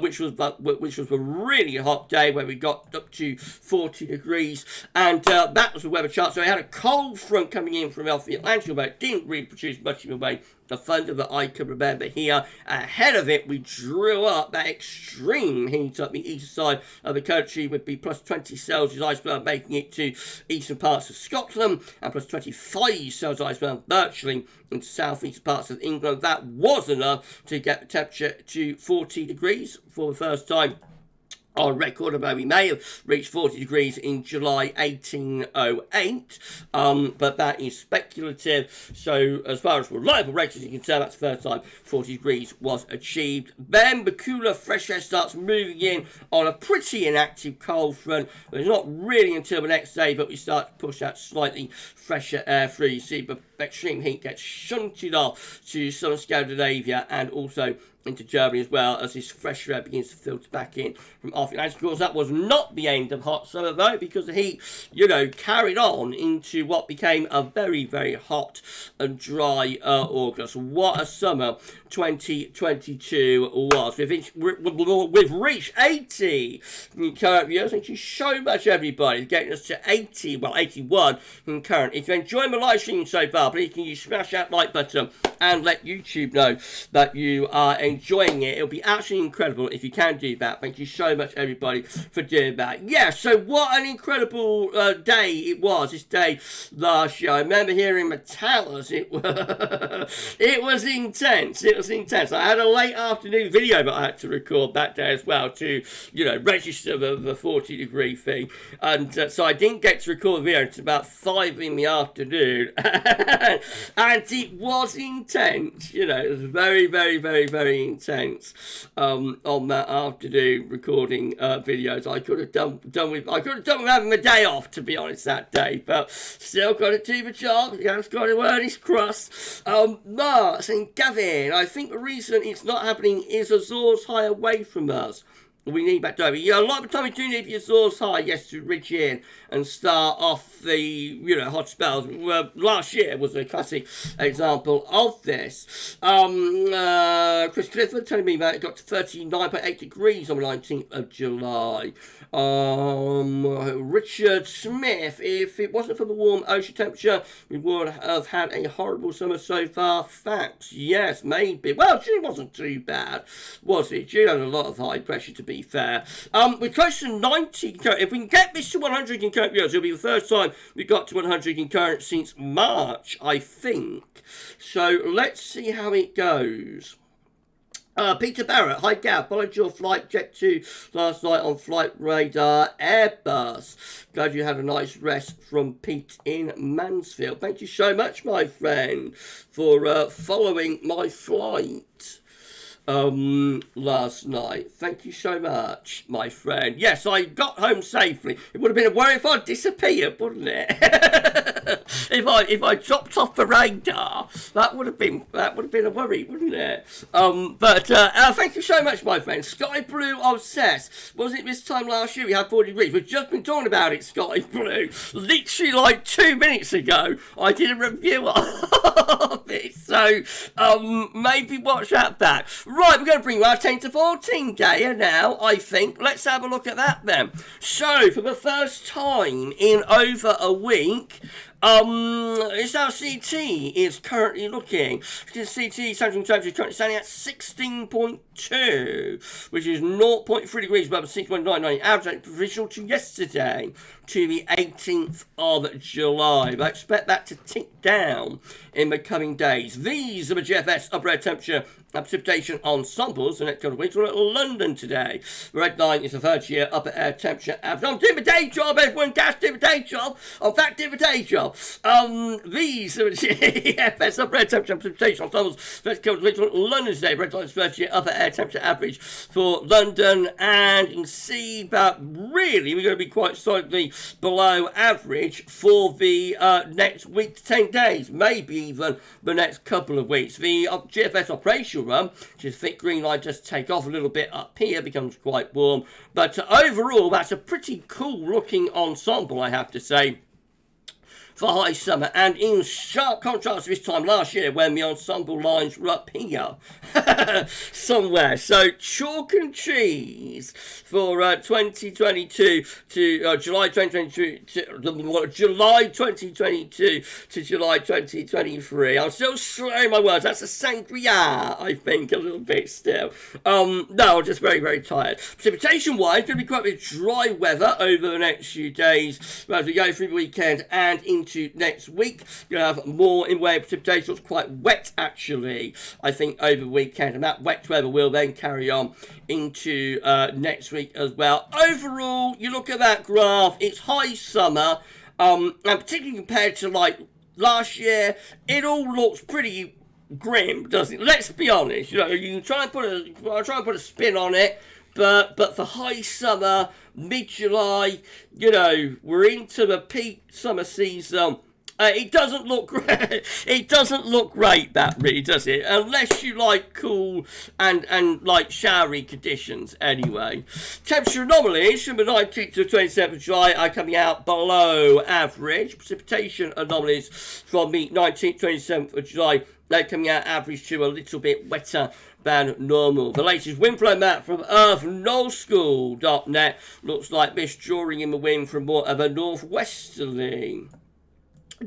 which was a really hot day where we got up to 40 degrees, and that was the weather chart. So I had a cold front coming in from off the Atlantic, but it didn't really produce much of a way the thunder that I can remember here. Ahead of it, we drew up that extreme heat up the east side of the country with the plus 20 Celsius iceberg making it to eastern parts of Scotland, and plus 25 Celsius iceberg virtually into southeast parts of England. That was enough to get the temperature to 40 degrees for the first time on record, although we may have reached 40 degrees in July 1808, but that is speculative. So as far as reliable ratings are concerned, that's the first time 40 degrees was achieved. Then the cooler fresh air starts moving in on a pretty inactive cold front, but it's not really until the next day that we start to push that slightly fresher air through. You see the extreme heat gets shunted off to southern Scandinavia and also into Germany as well as this fresh air begins to filter back in from off. And of course, that was not the end of hot summer though, because the heat, carried on into what became a very, very hot and dry August. What a summer 2022 was. We've reached 80 current viewers. Thank you so much, everybody, for getting us to 81 in current. If you're enjoying my live stream so far, please can you smash that like button and let YouTube know that you are enjoying it. It'll be absolutely incredible if you can do that. Thank you so much, everybody, for doing that. Yeah, so what an incredible day it was, this day last year. I remember hearing Metallas. It was intense. It was intense. I had a late afternoon video that I had to record that day as well to, register the 40 degree thing. And so I didn't get to record the video until about 5 in the afternoon. And it was intense. It was very, very, very, very intense on that afternoon recording videos. I could have done with having a day off, to be honest, that day, but still got to do the job. Just got to earn his crust. Mark saying, Gavin, I think the reason it's not happening is Azores high away from us. We need back over. Yeah, a lot of the time we do need the Azores high, yes, to ridge in and start off the, hot spells. Last year was a classic example of this. Chris Clifford telling me that it got to 39.8 degrees on the 19th of July. Richard Smith, if it wasn't for the warm ocean temperature, we would have had a horrible summer so far. Facts, yes, maybe. Well, June wasn't too bad, was it? June had a lot of high pressure, to be fair. We're close to 90. If we can get this to 100 in current viewers, it'll be the first time we got to 100 in current since March, I think. So let's see how it goes. Peter Barrett, hi Gav, followed your flight Jet 2 last night on Flight Radar Airbus. Glad you had a nice rest from Pete in Mansfield. Thank you so much, my friend, for following my flight last night. Thank you so much, my friend. Yes, I got home safely. It would have been a worry if I'd disappeared, wouldn't it? if I dropped off the radar, that would have been a worry, wouldn't it? But thank you so much, my friend. Sky Blue Obsessed. Wasn't it this time last year we had 40 degrees? We've just been talking about it, Sky Blue. Literally like 2 minutes ago, I did a review of it. So maybe watch that back. Right, we're going to bring you our 10 to 14 gayer now, I think. Let's have a look at that then. So, for the first time in over a week, it's how CT is currently looking. CT Samsung temperature currently standing at 16.2, which is 0.3 degrees above 6.99 average provisional to yesterday, to the 18th of July. But I expect that to tick down in the coming days. These are the GFS upper air temperature and precipitation ensembles. The next couple of weeks, we're at London today. The red line is the 30-year upper air temperature average. I'm doing my day job, everyone. Gas doing my day job. I'm back doing my day job. These are the GFS upper air temperature and precipitation ensembles. The next couple of weeks, we're at London today. The red line is the 30-year upper air temperature average for London. And you can see that really we're going to be quite solidly below average for the next week to 10 days. Maybe even the next couple of weeks. The GFS operational run, which is thick green line, just take off a little bit up here, becomes quite warm. But overall, that's a pretty cool looking ensemble, I have to say, for high summer, and in sharp contrast to this time last year when the ensemble lines were up here somewhere. So chalk and cheese for 2022 to July 2022 to July 2022 to July 2023. I'm still slurring my words. That's a sangria, I think, a little bit still. No, I'm just very, very tired. Precipitation wise, going to be quite a bit of dry weather over the next few days as we go through the weekend and into next week. You're going to have more in way of precipitation. It's quite wet, actually, I think, over the weekend, and that wet weather will then carry on into next week as well. Overall, you look at that graph, it's high summer, and particularly compared to like last year, it all looks pretty grim, doesn't it? Let's be honest. You know, you can try and put a spin on it, but for high summer, mid-July, you know, we're into the peak summer season. It doesn't look great. It doesn't look great, that really, does it? Unless you like cool and like showery conditions, anyway. Temperature anomalies from the 19th to the 27th of July are coming out below average. Precipitation anomalies from the 19th to 27th of July, they're coming out average to a little bit wetter than normal. The latest wind flow map from earthnullschool.net looks like this, drawing in the wind from more of a northwesterly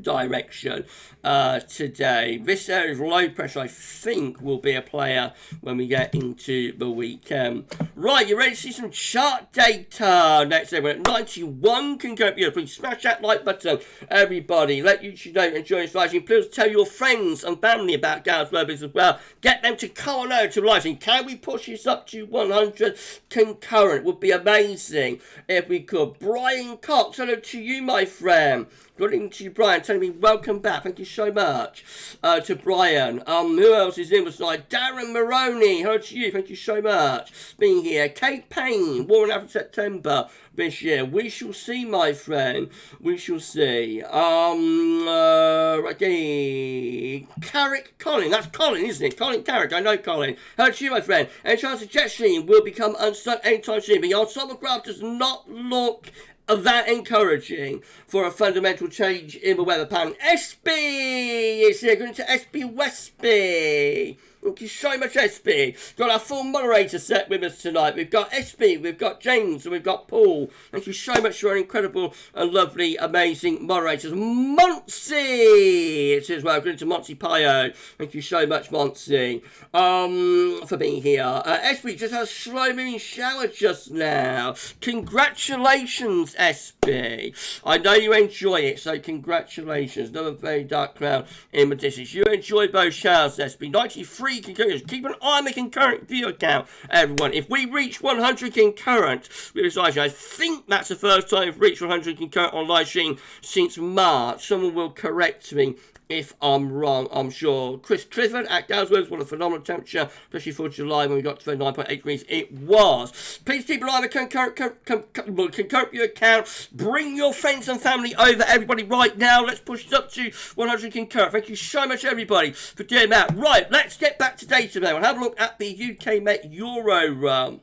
direction today. This area of low pressure, I think, will be a player when we get into the weekend. Right, you ready to see some chart data? Next, we're at 91 concurrent viewers. Please smash that like button, everybody. Let YouTube know and enjoy this live stream. Please tell your friends and family about GavsWeatherVids as well. Get them to come on over to live stream. Can we push this up to 100 concurrent? Would be amazing if we could. Brian Cox, hello to you, my friend. Good evening to you, Brian, telling me welcome back. Thank you so much to Brian. Who else is in the side? Darren Maroney, hello to you. Thank you so much for being here. Kate Payne, War and After September this year. We shall see, my friend. We shall see. Okay. Carrick Colin. That's Colin, isn't it? Colin Carrick. I know Colin. Hello to you, my friend. And chance the jet stream will become unstuck anytime soon. The ensemble graph does not look that encouraging for a fundamental change in the weather pattern. SB is here, going to SB Westby. Thank you so much, SB. Got our full moderator set with us tonight. We've got SB, we've got James, and we've got Paul. Thank you so much for our incredible and lovely, amazing moderators. Monty, it says welcome to Monty Pio. Thank you so much, Monty, for being here. SB just had a slow moving shower just now. Congratulations, SB. I know you enjoy it, so congratulations. Another very dark cloud in the distance. You enjoy both showers, SB. 93 concurrent. Keep an eye on the concurrent viewer count, everyone. If we reach 100 concurrent with this live stream, I think that's the first time we've reached 100 concurrent on live stream since March. Someone will correct me if I'm wrong, I'm sure. Chris Clifford at GavsWeatherVids, what a phenomenal temperature, especially for July when we got to 29.8 degrees. It was. Please keep an eye on the concurrent your account. Bring your friends and family over, everybody, right now. Let's push it up to 100 concurrent. Thank you so much, everybody, for doing that. Right, let's get back to data now and have a look at the UK Met Euro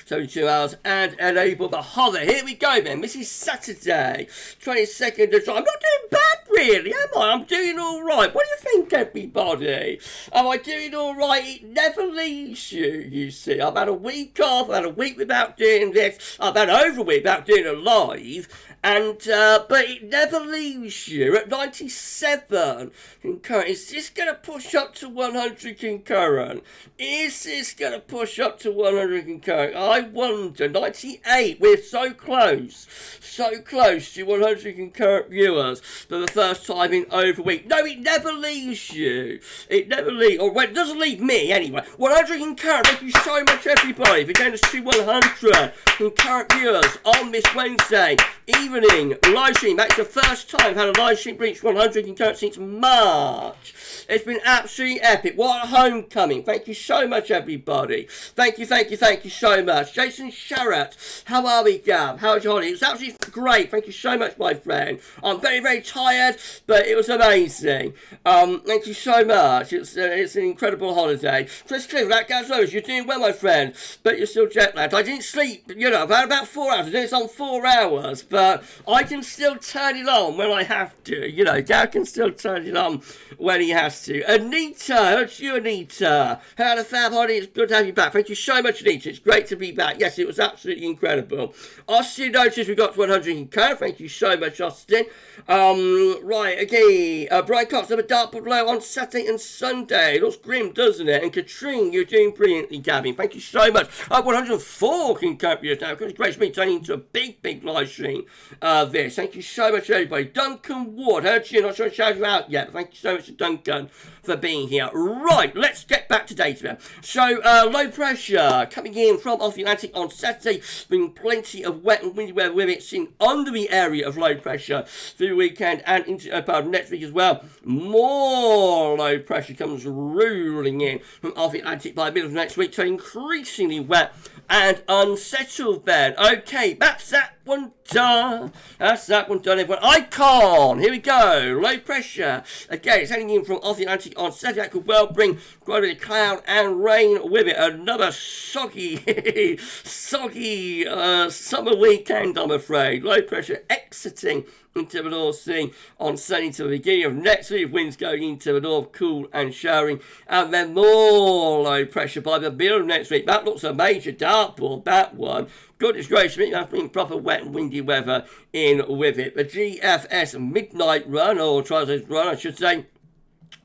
72 hours and enable the hover. Here we go then. This is Saturday, 22nd of July. I'm not doing bad really, am I? I'm doing alright. What do you think, everybody? Am I doing alright? It never leaves you, you see. I've had a week off, I've had a week without doing this, I've had over a week without doing a live, and but it never leaves you. At 97 concurrent, is this going to push up to 100 concurrent? Is this going to push up to 100 concurrent? I wonder. 98, we're so close to 100 concurrent viewers for the first time in over a week. No, it never leaves you. It never leaves, or well, it doesn't leave me anyway. 100 concurrent, thank you so much, everybody, for getting us to 100 concurrent viewers on this Wednesday evening live stream. That's the first time I've had a live stream reach 100 concurrent since March. It's been absolutely epic. What a homecoming. Thank you so much, everybody. Thank you so much. Jason Sharratt, how are we, Gav? How's your holiday? It was absolutely great. Thank you so much, my friend. I'm very, very tired, but it was amazing. Thank you so much. It's an incredible holiday. Chris Clifford, that GavsWeatherVids, you're doing well, my friend, but you're still jet lagged. I didn't sleep, you know, I've had about 4 hours. I did this on 4 hours, but I can still turn it on when I have to. You know, Gav can still turn it on when he has to. Anita, how's you, Anita? Had a fab holiday. It's good to have you back. Thank you so much, Anita. It's great to be back. Yes, it was absolutely incredible. Austin noticed we got to 100 concurrent. Thank you so much, Austin. Right, okay. Brian Cox, have a dartboard low on Saturday and Sunday. It looks grim, doesn't it? And Katrine, you're doing brilliantly, Gavin. Thank you so much. 104 concurrent viewers now. It's great to be turning into a big, big live stream. This. Thank you so much, everybody. Duncan Ward, heard you. Not sure I shout you out yet, but thank you so much to Duncan for being here. Right, let's get back to data. So, low pressure coming in from off the Atlantic on Saturday, bringing plenty of wet and windy weather with it, sitting under the area of low pressure through the weekend and into next week as well. More low pressure comes ruling in from off the Atlantic by the middle of next week, so increasingly wet and unsettled then. Okay, that's that one done. That's that one done, everyone. Icon, here we go. Low pressure. Again, it's heading in from off the Atlantic on Saturday. That could well bring quite a bit of cloud and rain with it. Another soggy, soggy summer weekend, I'm afraid. Low pressure exiting into the North Sea on Sunday to the beginning of next week. Winds going into the north, cool and showering, and then more low pressure by the middle of next week. That looks a major dartboard, that one. Goodness gracious, that's been proper wet and windy weather in with it. The GFS midnight run, or transit run, I should say,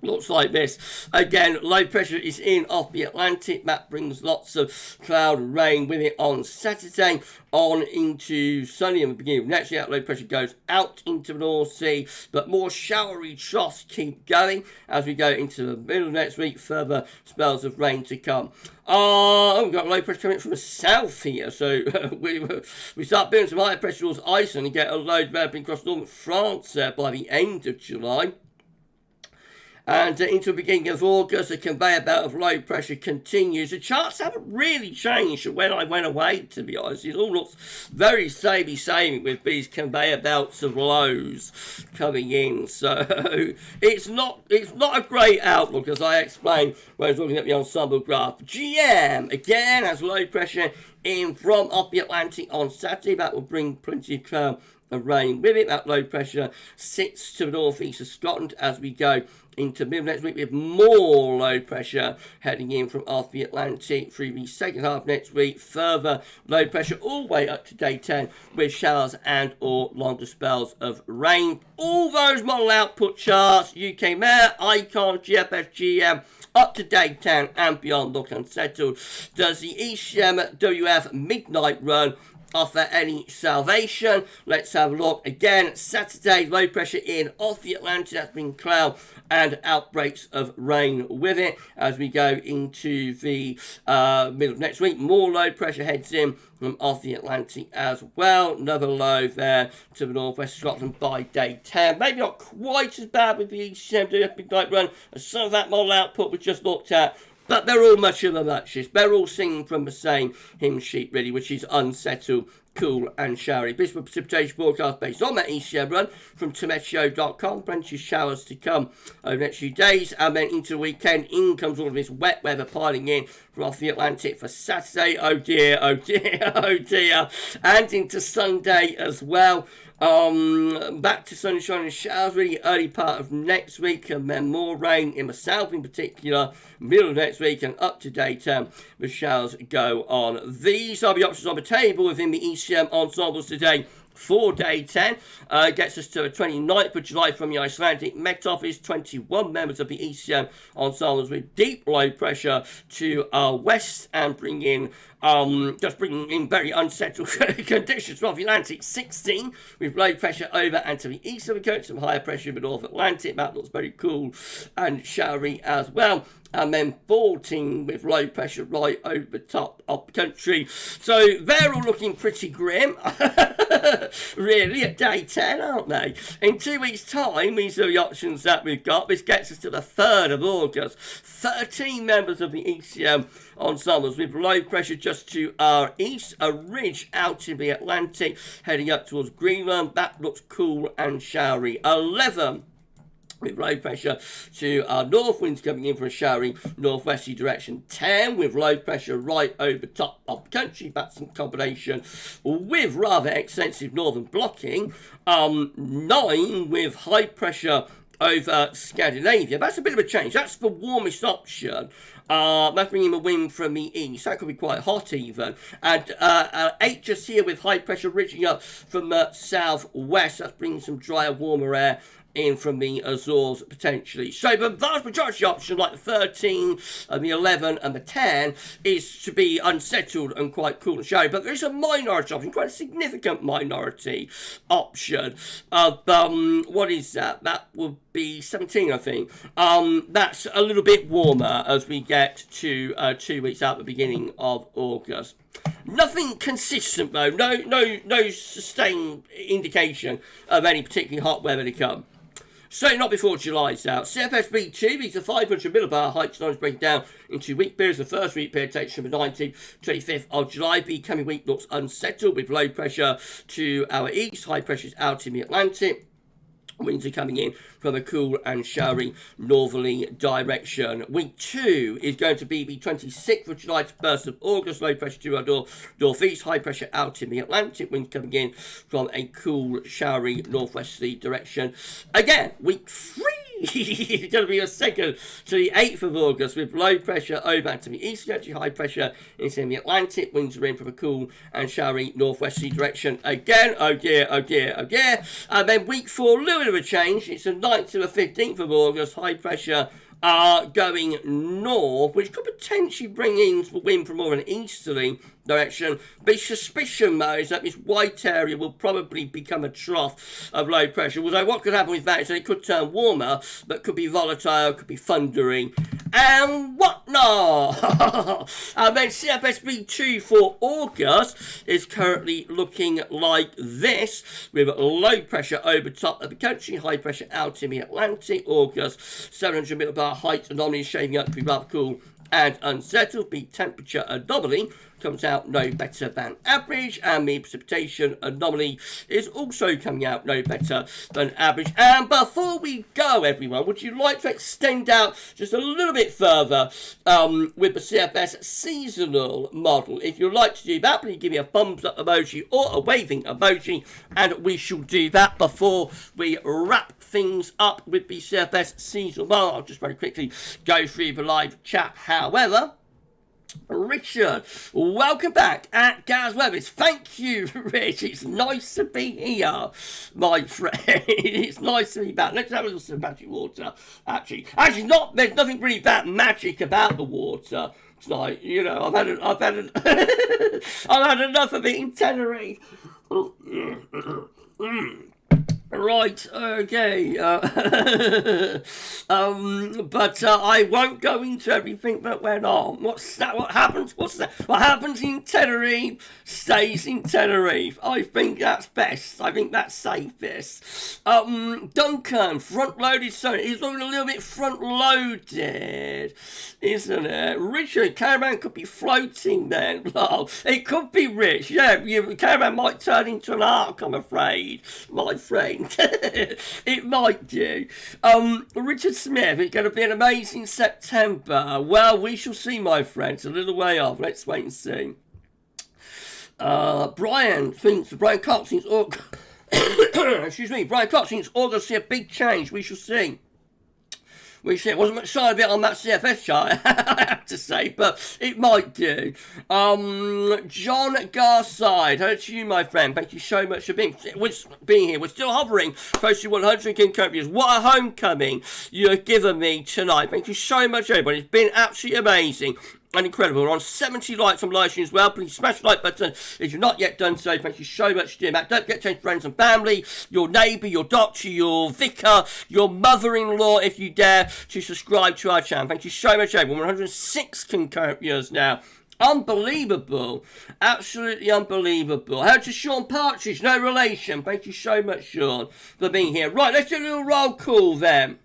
looks like this. Again, low pressure is in off the Atlantic. That brings lots of cloud and rain with it on Saturday on into sunny in the beginning of next year. Low pressure goes out into the North Sea, but more showery troughs keep going as we go into the middle of next week. Further spells of rain to come. We've got low pressure coming from the south here, so we start building some higher pressure towards Iceland and get a low developing across northern France by the end of July. And into the beginning of August, the conveyor belt of low pressure continues. The charts haven't really changed from when I went away, to be honest. It all looks very samey with these conveyor belts of lows coming in. So it's not a great outlook, as I explained when I was looking at the ensemble graph. GM, again, has low pressure in from off the Atlantic on Saturday. That will bring plenty of cloud and rain with it. That low pressure sits to the northeast of Scotland as we go into middle next week with more low pressure heading in from off the Atlantic through the second half next week. Further low pressure all the way up to day 10 with showers and or longer spells of rain. All those model output charts, UK Met, Icon, GFS, GM, up to day 10 and beyond look unsettled. Does the ECM WF midnight run offer any salvation. Let's have a look again. Saturday, low pressure in off the Atlantic. That's been cloud and outbreaks of rain with it. As we go into the middle of next week, more low pressure heads in from off the Atlantic as well. Another low there to the northwest of Scotland by day 10. Maybe not quite as bad with the ECM doing a midnight run as some of that model output we just looked at. But they're all much of a muchness. They're all singing from the same hymn sheet, really, which is unsettled, cool and showery. This was a precipitation forecast based on that ECM run from Timeout.com. Plenty of showers to come over the next few days. And then into the weekend, in comes all of this wet weather piling in from off the Atlantic for Saturday. Oh dear, oh dear, oh dear. And into Sunday as well. Back to sunshine and showers really early part of next week, and then more rain in the south in particular middle of next week, and up to daytime the showers go on. These are the options on the table within the ECM ensembles today for day 10. Gets us to the 29th of July from the Icelandic Met Office. 21 members of the ECM ensembles with deep low pressure to our west and bringing in very unsettled conditions from the Atlantic. 16 with low pressure over and to the east of the coast, some higher pressure in the North Atlantic. That looks very cool and showery as well. And then 14 with low pressure right over the top of the country. So they're all looking pretty grim, really, at day 10, aren't they? In 2 weeks' time, these are the options that we've got. This gets us to the 3rd of August. 13 members of the ECM ensembles with low pressure just to our east, a ridge out in the Atlantic heading up towards Greenland. That looks cool and showery. 11 with low pressure to our north, winds coming in from a showery northwesterly direction. 10 with low pressure right over top of the country. That's some combination with rather extensive northern blocking. 9 with high pressure over Scandinavia. That's a bit of a change. That's the warmest option. That's bringing the wind from the east. That could be quite hot even. And 8 just here with high pressure ridging up from the southwest. That's bringing some drier, warmer air in from the Azores potentially. So the vast majority option, like the 13 and the 11 and the 10, is to be unsettled and quite cool and showery. But there is a minority option, quite a significant minority option of, what is that? That would be 17, I think. That's a little bit warmer as we get to 2 weeks out the beginning of August. Nothing consistent though, no sustained indication of any particularly hot weather to come. So not before July's out. CFS V2, these are 500 millibar heights, and break down into week periods. The first week period takes from the 19th to 25th of July. The coming week looks unsettled with low pressure to our east, high pressures out in the Atlantic. Winds are coming in from a cool and showery northerly direction. Week 2 is going to be the 26th of July to 1st of August. Low pressure to our northeast, high pressure out in the Atlantic. Winds coming in from a cool, showery northwesterly direction. Again, week 3 is going to be a 2nd to the 8th of August with low pressure over and to the east, actually high pressure in the Atlantic. Winds are in from a cool and showery northwesterly direction. Again, oh dear, oh dear, oh dear. And then week 4, a little bit of a change. It's the 9th to the 15th of August, high pressure going north, which could potentially bring in the wind from more of an easterly direction. The suspicion, though, is that this white area will probably become a trough of low pressure. Although what could happen with that is that it could turn warmer, but could be volatile, could be thundering, and whatnot. And then CFS V2 for August is currently looking like this, with low pressure over top of the country, high pressure out in the Atlantic. August, 700 millibar height anomaly shaping up to be rather cool and unsettled. The temperature anomaly comes out no better than average, and the precipitation anomaly is also coming out no better than average. And before we go, everyone, would you like to extend out just a little bit further with the CFS seasonal model? If you'd like to do that, please give me a thumbs up emoji or a waving emoji, and we shall do that before we wrap things up with the CFS seasonal model. I'll just very quickly go through the live chat, however. Richard, welcome back at GavsWeatherVids. Thank you, Rich. It's nice to be here, my friend. It's nice to be back. Let's have a little magic water. Actually, not. There's nothing really that magic about the water, tonight. You know, I've had enough of it in Tenerife. Right, okay, but I won't go into everything that went on. What's that? What happens? What's that? What happens in Tenerife stays in Tenerife. I think that's best. I think that's safest. Duncan, front-loaded, so he's looking a little bit front-loaded, isn't it? Richard, Caravan could be floating then. Well, it could be Rich. Yeah, Caravan might turn into an ark, I'm afraid, my friend. It might do. Richard Smith, it's going to be an amazing September. Well, we shall see, my friends. A little way off. Let's wait and see. Brian Clark thinks excuse me, Brian Clark thinks August see a big change. We shall see. It wasn't much side of it on that CFS chart, I have to say, but it might do. John Garside, hello to you, my friend. Thank you so much for being here. We're still hovering close to 100 King Copiers. What a homecoming you've given me tonight. Thank you so much, everybody. It's been absolutely amazing and incredible. We're on 70 likes on Livestream as well. Please smash the like button if you've not yet done so. Thank you so much, dear Matt. Don't forget to change friends and family, your neighbour, your doctor, your vicar, your mother-in-law, if you dare, to subscribe to our channel. Thank you so much, everyone. 106 concurrent viewers now. Unbelievable. Absolutely unbelievable. How to Sean Partridge, no relation. Thank you so much, Sean, for being here. Right, let's do a little roll call then,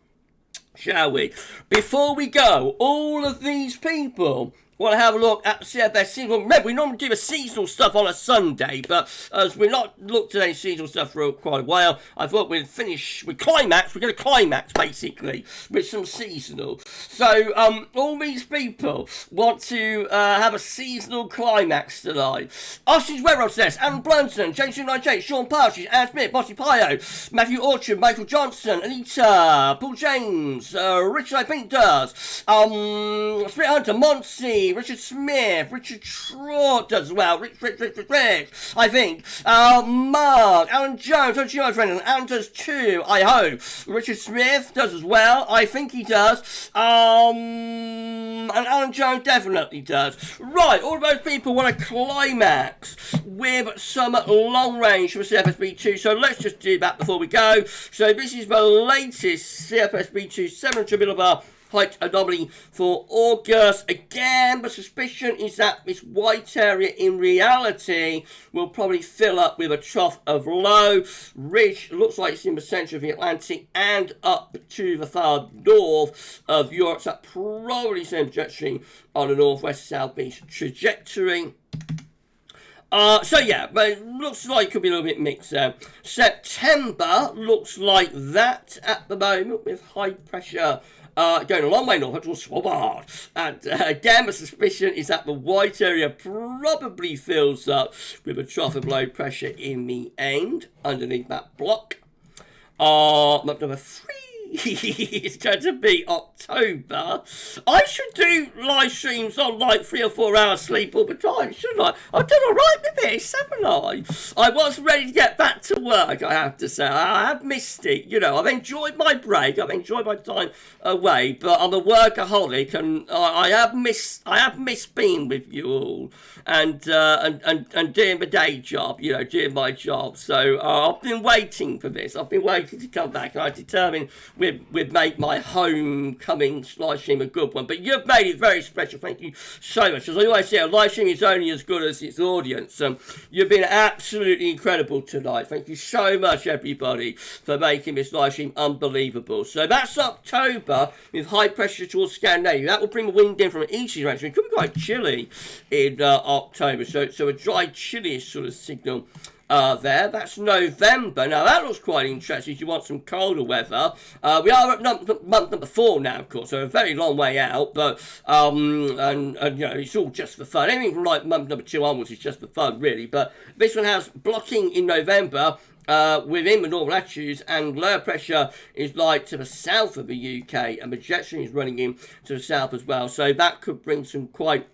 shall we? Before we go, all of these people want to have a look at the CFS seasonal. Remember, we normally do a seasonal stuff on a Sunday, but as we've not looked at any seasonal stuff for quite a while, I thought we'd finish with climax. We're going to climax, basically, with some seasonal. So, all these people want to have a seasonal climax tonight. Austin's Weather says, Alan Blunton, James 298, Sean Partridge, Anne Smith, Bossy Pio, Matthew Orchard, Michael Johnson, Anita, Paul James, Richard I think does, Spirit Hunter, Monty, Richard Smith, Richard Trott does as well, Rich, I think, Mark, Alan Jones, don't you, my friend, and Alan does too, I hope. Richard Smith does as well, I think he does, and Alan Jones definitely does. Right, all of those people want a climax with some long range for CFS V2, so let's just do that before we go. So this is the latest CFS V2 700 millibar height anomaly for August. Again, the suspicion is that this white area in reality will probably fill up with a trough of low, which looks like it's in the centre of the Atlantic and up to the far north of Europe. So that probably same trajectory on a northwest-southeast trajectory. So yeah, but it looks like it could be a little bit mixed there. September looks like that at the moment with high pressure going a long way north towards Svalbard. And again, the suspicion is that the white area probably fills up with a trough of low pressure in the end underneath that block. Map number 3. It's going to be October. I should do live streams on like 3 or 4 hours sleep all the time, shouldn't I? I've done alright with this, haven't I? I was ready to get back to work, I have to say. I have missed it, you know. I've enjoyed my break, I've enjoyed my time away, but I'm a workaholic and I have missed being with you all and doing the day job, you know, doing my job. So I've been waiting for this. I've been waiting to come back, and I determined we'd make my homecoming live stream a good one. But you've made it very special. Thank you so much. As I always say, a live stream is only as good as its audience. You've been absolutely incredible tonight. Thank you so much, everybody, for making this live stream unbelievable. So that's October with high pressure towards Scandinavia. That will bring the wind in from an easterly direction. It could be quite chilly in October. So a dry, chilly sort of signal there. That's November. Now that looks quite interesting if you want some colder weather. We are at month number 4 now, of course, so a very long way out, but and you know, it's all just for fun. Anything from like month number 2 onwards is just for fun, really. But this one has blocking in November within the normal latitudes, and lower pressure is like to the south of the UK, and projection is running in to the south as well. So that could bring some quite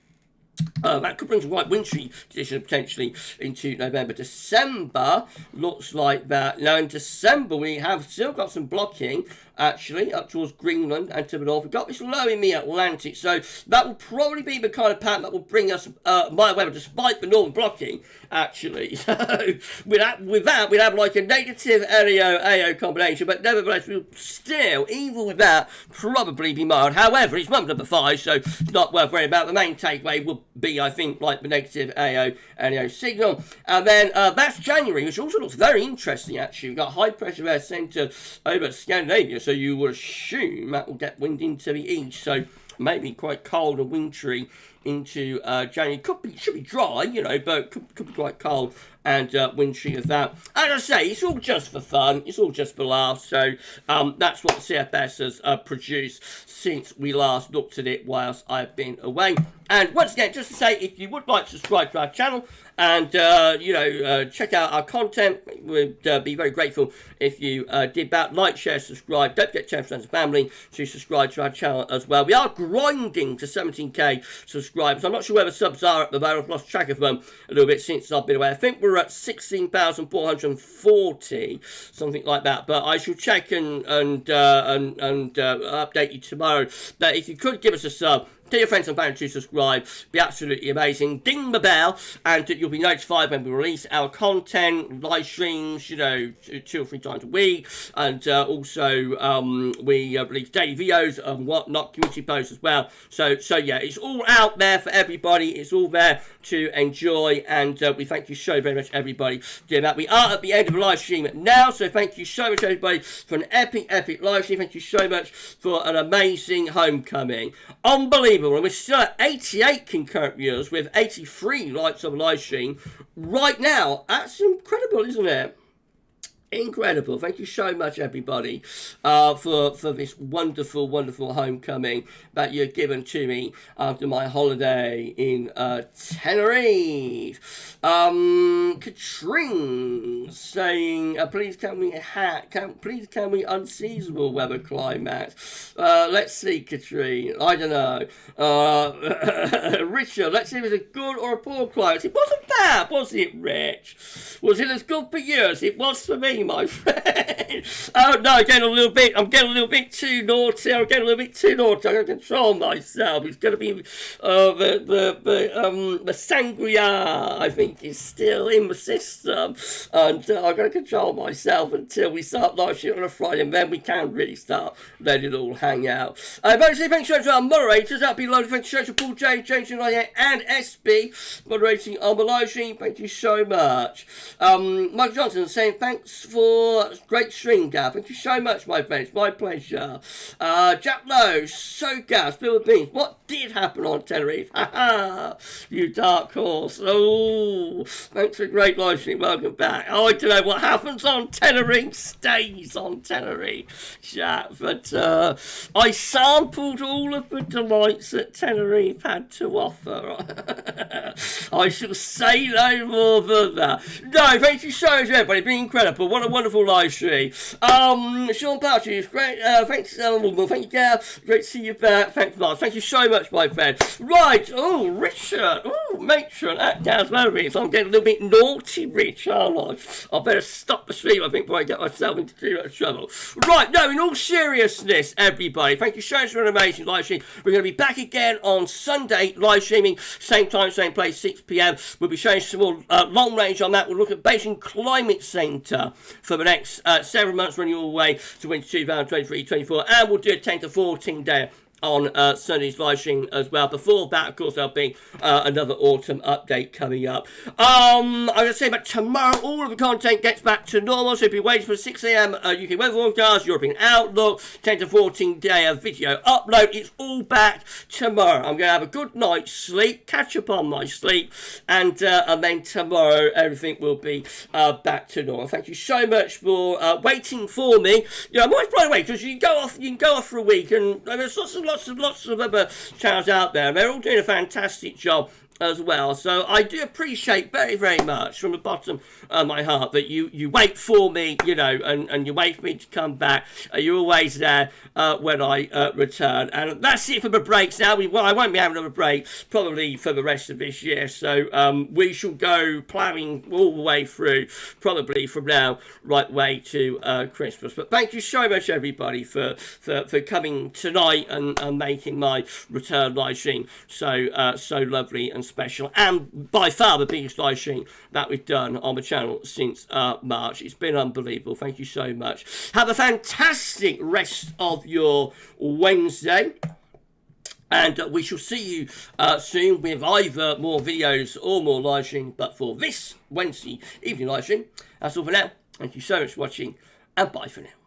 That could bring some quite wintry conditions potentially into November. December looks like that. Now in December we have still got some blocking actually up towards Greenland and to the north. We've got this low in the Atlantic, so that will probably be the kind of pattern that will bring us mild weather despite the northern blocking actually. So with that we'd have like a negative LEO-AO combination, but nevertheless we'll still, even with that, probably be mild. However, it's month number 5, so it's not worth worrying about. The main takeaway will be, I think, like the negative AO signal. And then that's January, which also looks very interesting actually. We've got high pressure air centre over Scandinavia, so you would assume that will get wind into the east, so maybe quite cold and wintry into January. Should be dry, you know, but could be quite cold and wintry of that. As I say, it's all just for fun. It's all just for laughs. So that's what CFS has produced since we last looked at it whilst I've been away. And once again, just to say, if you would like to subscribe to our channel and, check out our content, we'd be very grateful if you did that. Like, share, subscribe. Don't forget to tell friends and family to subscribe to our channel as well. We are grinding to 17k subscribers. I'm not sure where the subs are at the moment. I've lost track of them a little bit since I've been away. I think we're at 16,440, something like that. But I shall check and update you tomorrow. That if you could give us a sub, tell your friends and family to subscribe. Be absolutely amazing. Ding the bell, and you'll be notified when we release our content, live streams, you know, 2 or 3 times a week, and also we release daily videos and whatnot, community posts as well. So yeah, it's all out there for everybody. It's all there to enjoy, and we thank you so very much, everybody, for doing that. We are at the end of the live stream now, so thank you so much, everybody, for an epic live stream. Thank you so much for an amazing homecoming. Unbelievable. And we're still at 88 concurrent viewers with 83 likes on the live stream right now. That's incredible, isn't it? Incredible. Thank you so much, everybody, for this wonderful, wonderful homecoming that you've given to me after my holiday in Tenerife. Katrine saying, please can we unseasonable weather climate? Let's see, Katrine. I don't know. Richard, let's see if it's a good or a poor climate. It wasn't bad, was it, Rich? Was it as good for you as it was for me, my friend? Oh no, I'm getting a little bit too naughty. I'm going to control myself. It's going to be the sangria, I think, is still in the system, and I'm going to control myself until we start live streaming on a Friday, and then we can really start letting it all hang out. Mostly thanks so much to our moderators. That'll be lovely. Thanks so much to Paul J, James and SB moderating on the live stream. Thank you so much. Michael Johnson saying thanks for great stream, Gav. Thank you so much, my friend. It's my pleasure. Jack Lowe, so Gav, Bill of Beans. What did happen on Tenerife? You dark horse. Oh, thanks for a great live stream. Welcome back. Oh, I don't know what happens on Tenerife stays on Tenerife, Jack. But I sampled all of the delights that Tenerife had to offer. I shall say no more than that. No, thank you so much, everybody. It's been incredible. What a wonderful live stream. Sean Patches, great. Thanks. Well, thank you, Gav. Great to see you back. Thanks, Mark. Thank you so much, my friend. Right. Oh, Richard. Oh, matron at GavsWeatherVids. I'm getting a little bit naughty, Rich, aren't I? I better stop the stream, I think, before I get myself into too much trouble. Right. No, in all seriousness, everybody, thank you so much for an amazing live stream. We're going to be back again on Sunday, live streaming, same time, same place, 6 p.m. We'll be showing some more long range on that. We'll look at Beijing Climate Centre for the next several months, running all the way to winter 2023-24, and we'll do a 10 to 14 day on Sunday's live stream as well. Before that, of course, there'll be another autumn update coming up. I'm going to say that tomorrow all of the content gets back to normal, so if you're waiting for 6 a.m. UK weather forecast, European Outlook, 10 to 14 day video upload, it's all back tomorrow. I'm going to have a good night's sleep, catch up on my sleep, and then tomorrow everything will be back to normal. Thank you so much for waiting for me. You know, I'm always blown away because you can go off for a week, and there's lots of other channels out there. They're all doing a fantastic job as well. So I do appreciate very, very much from the bottom of my heart that you wait for me, you know, and you wait for me to come back. You're always there when I return. And that's it for the breaks now. I won't be having another break probably for the rest of this year. So we shall go ploughing all the way through, probably from now right way to Christmas. But thank you so much, everybody, for coming tonight and making my return live stream so lovely and special, and by far the biggest live stream that we've done on the channel since March. It's been unbelievable. Thank you so much. Have a fantastic rest of your Wednesday, and we shall see you soon with either more videos or more live stream. But for this Wednesday evening live stream, that's all for now. Thank you so much for watching, and bye for now.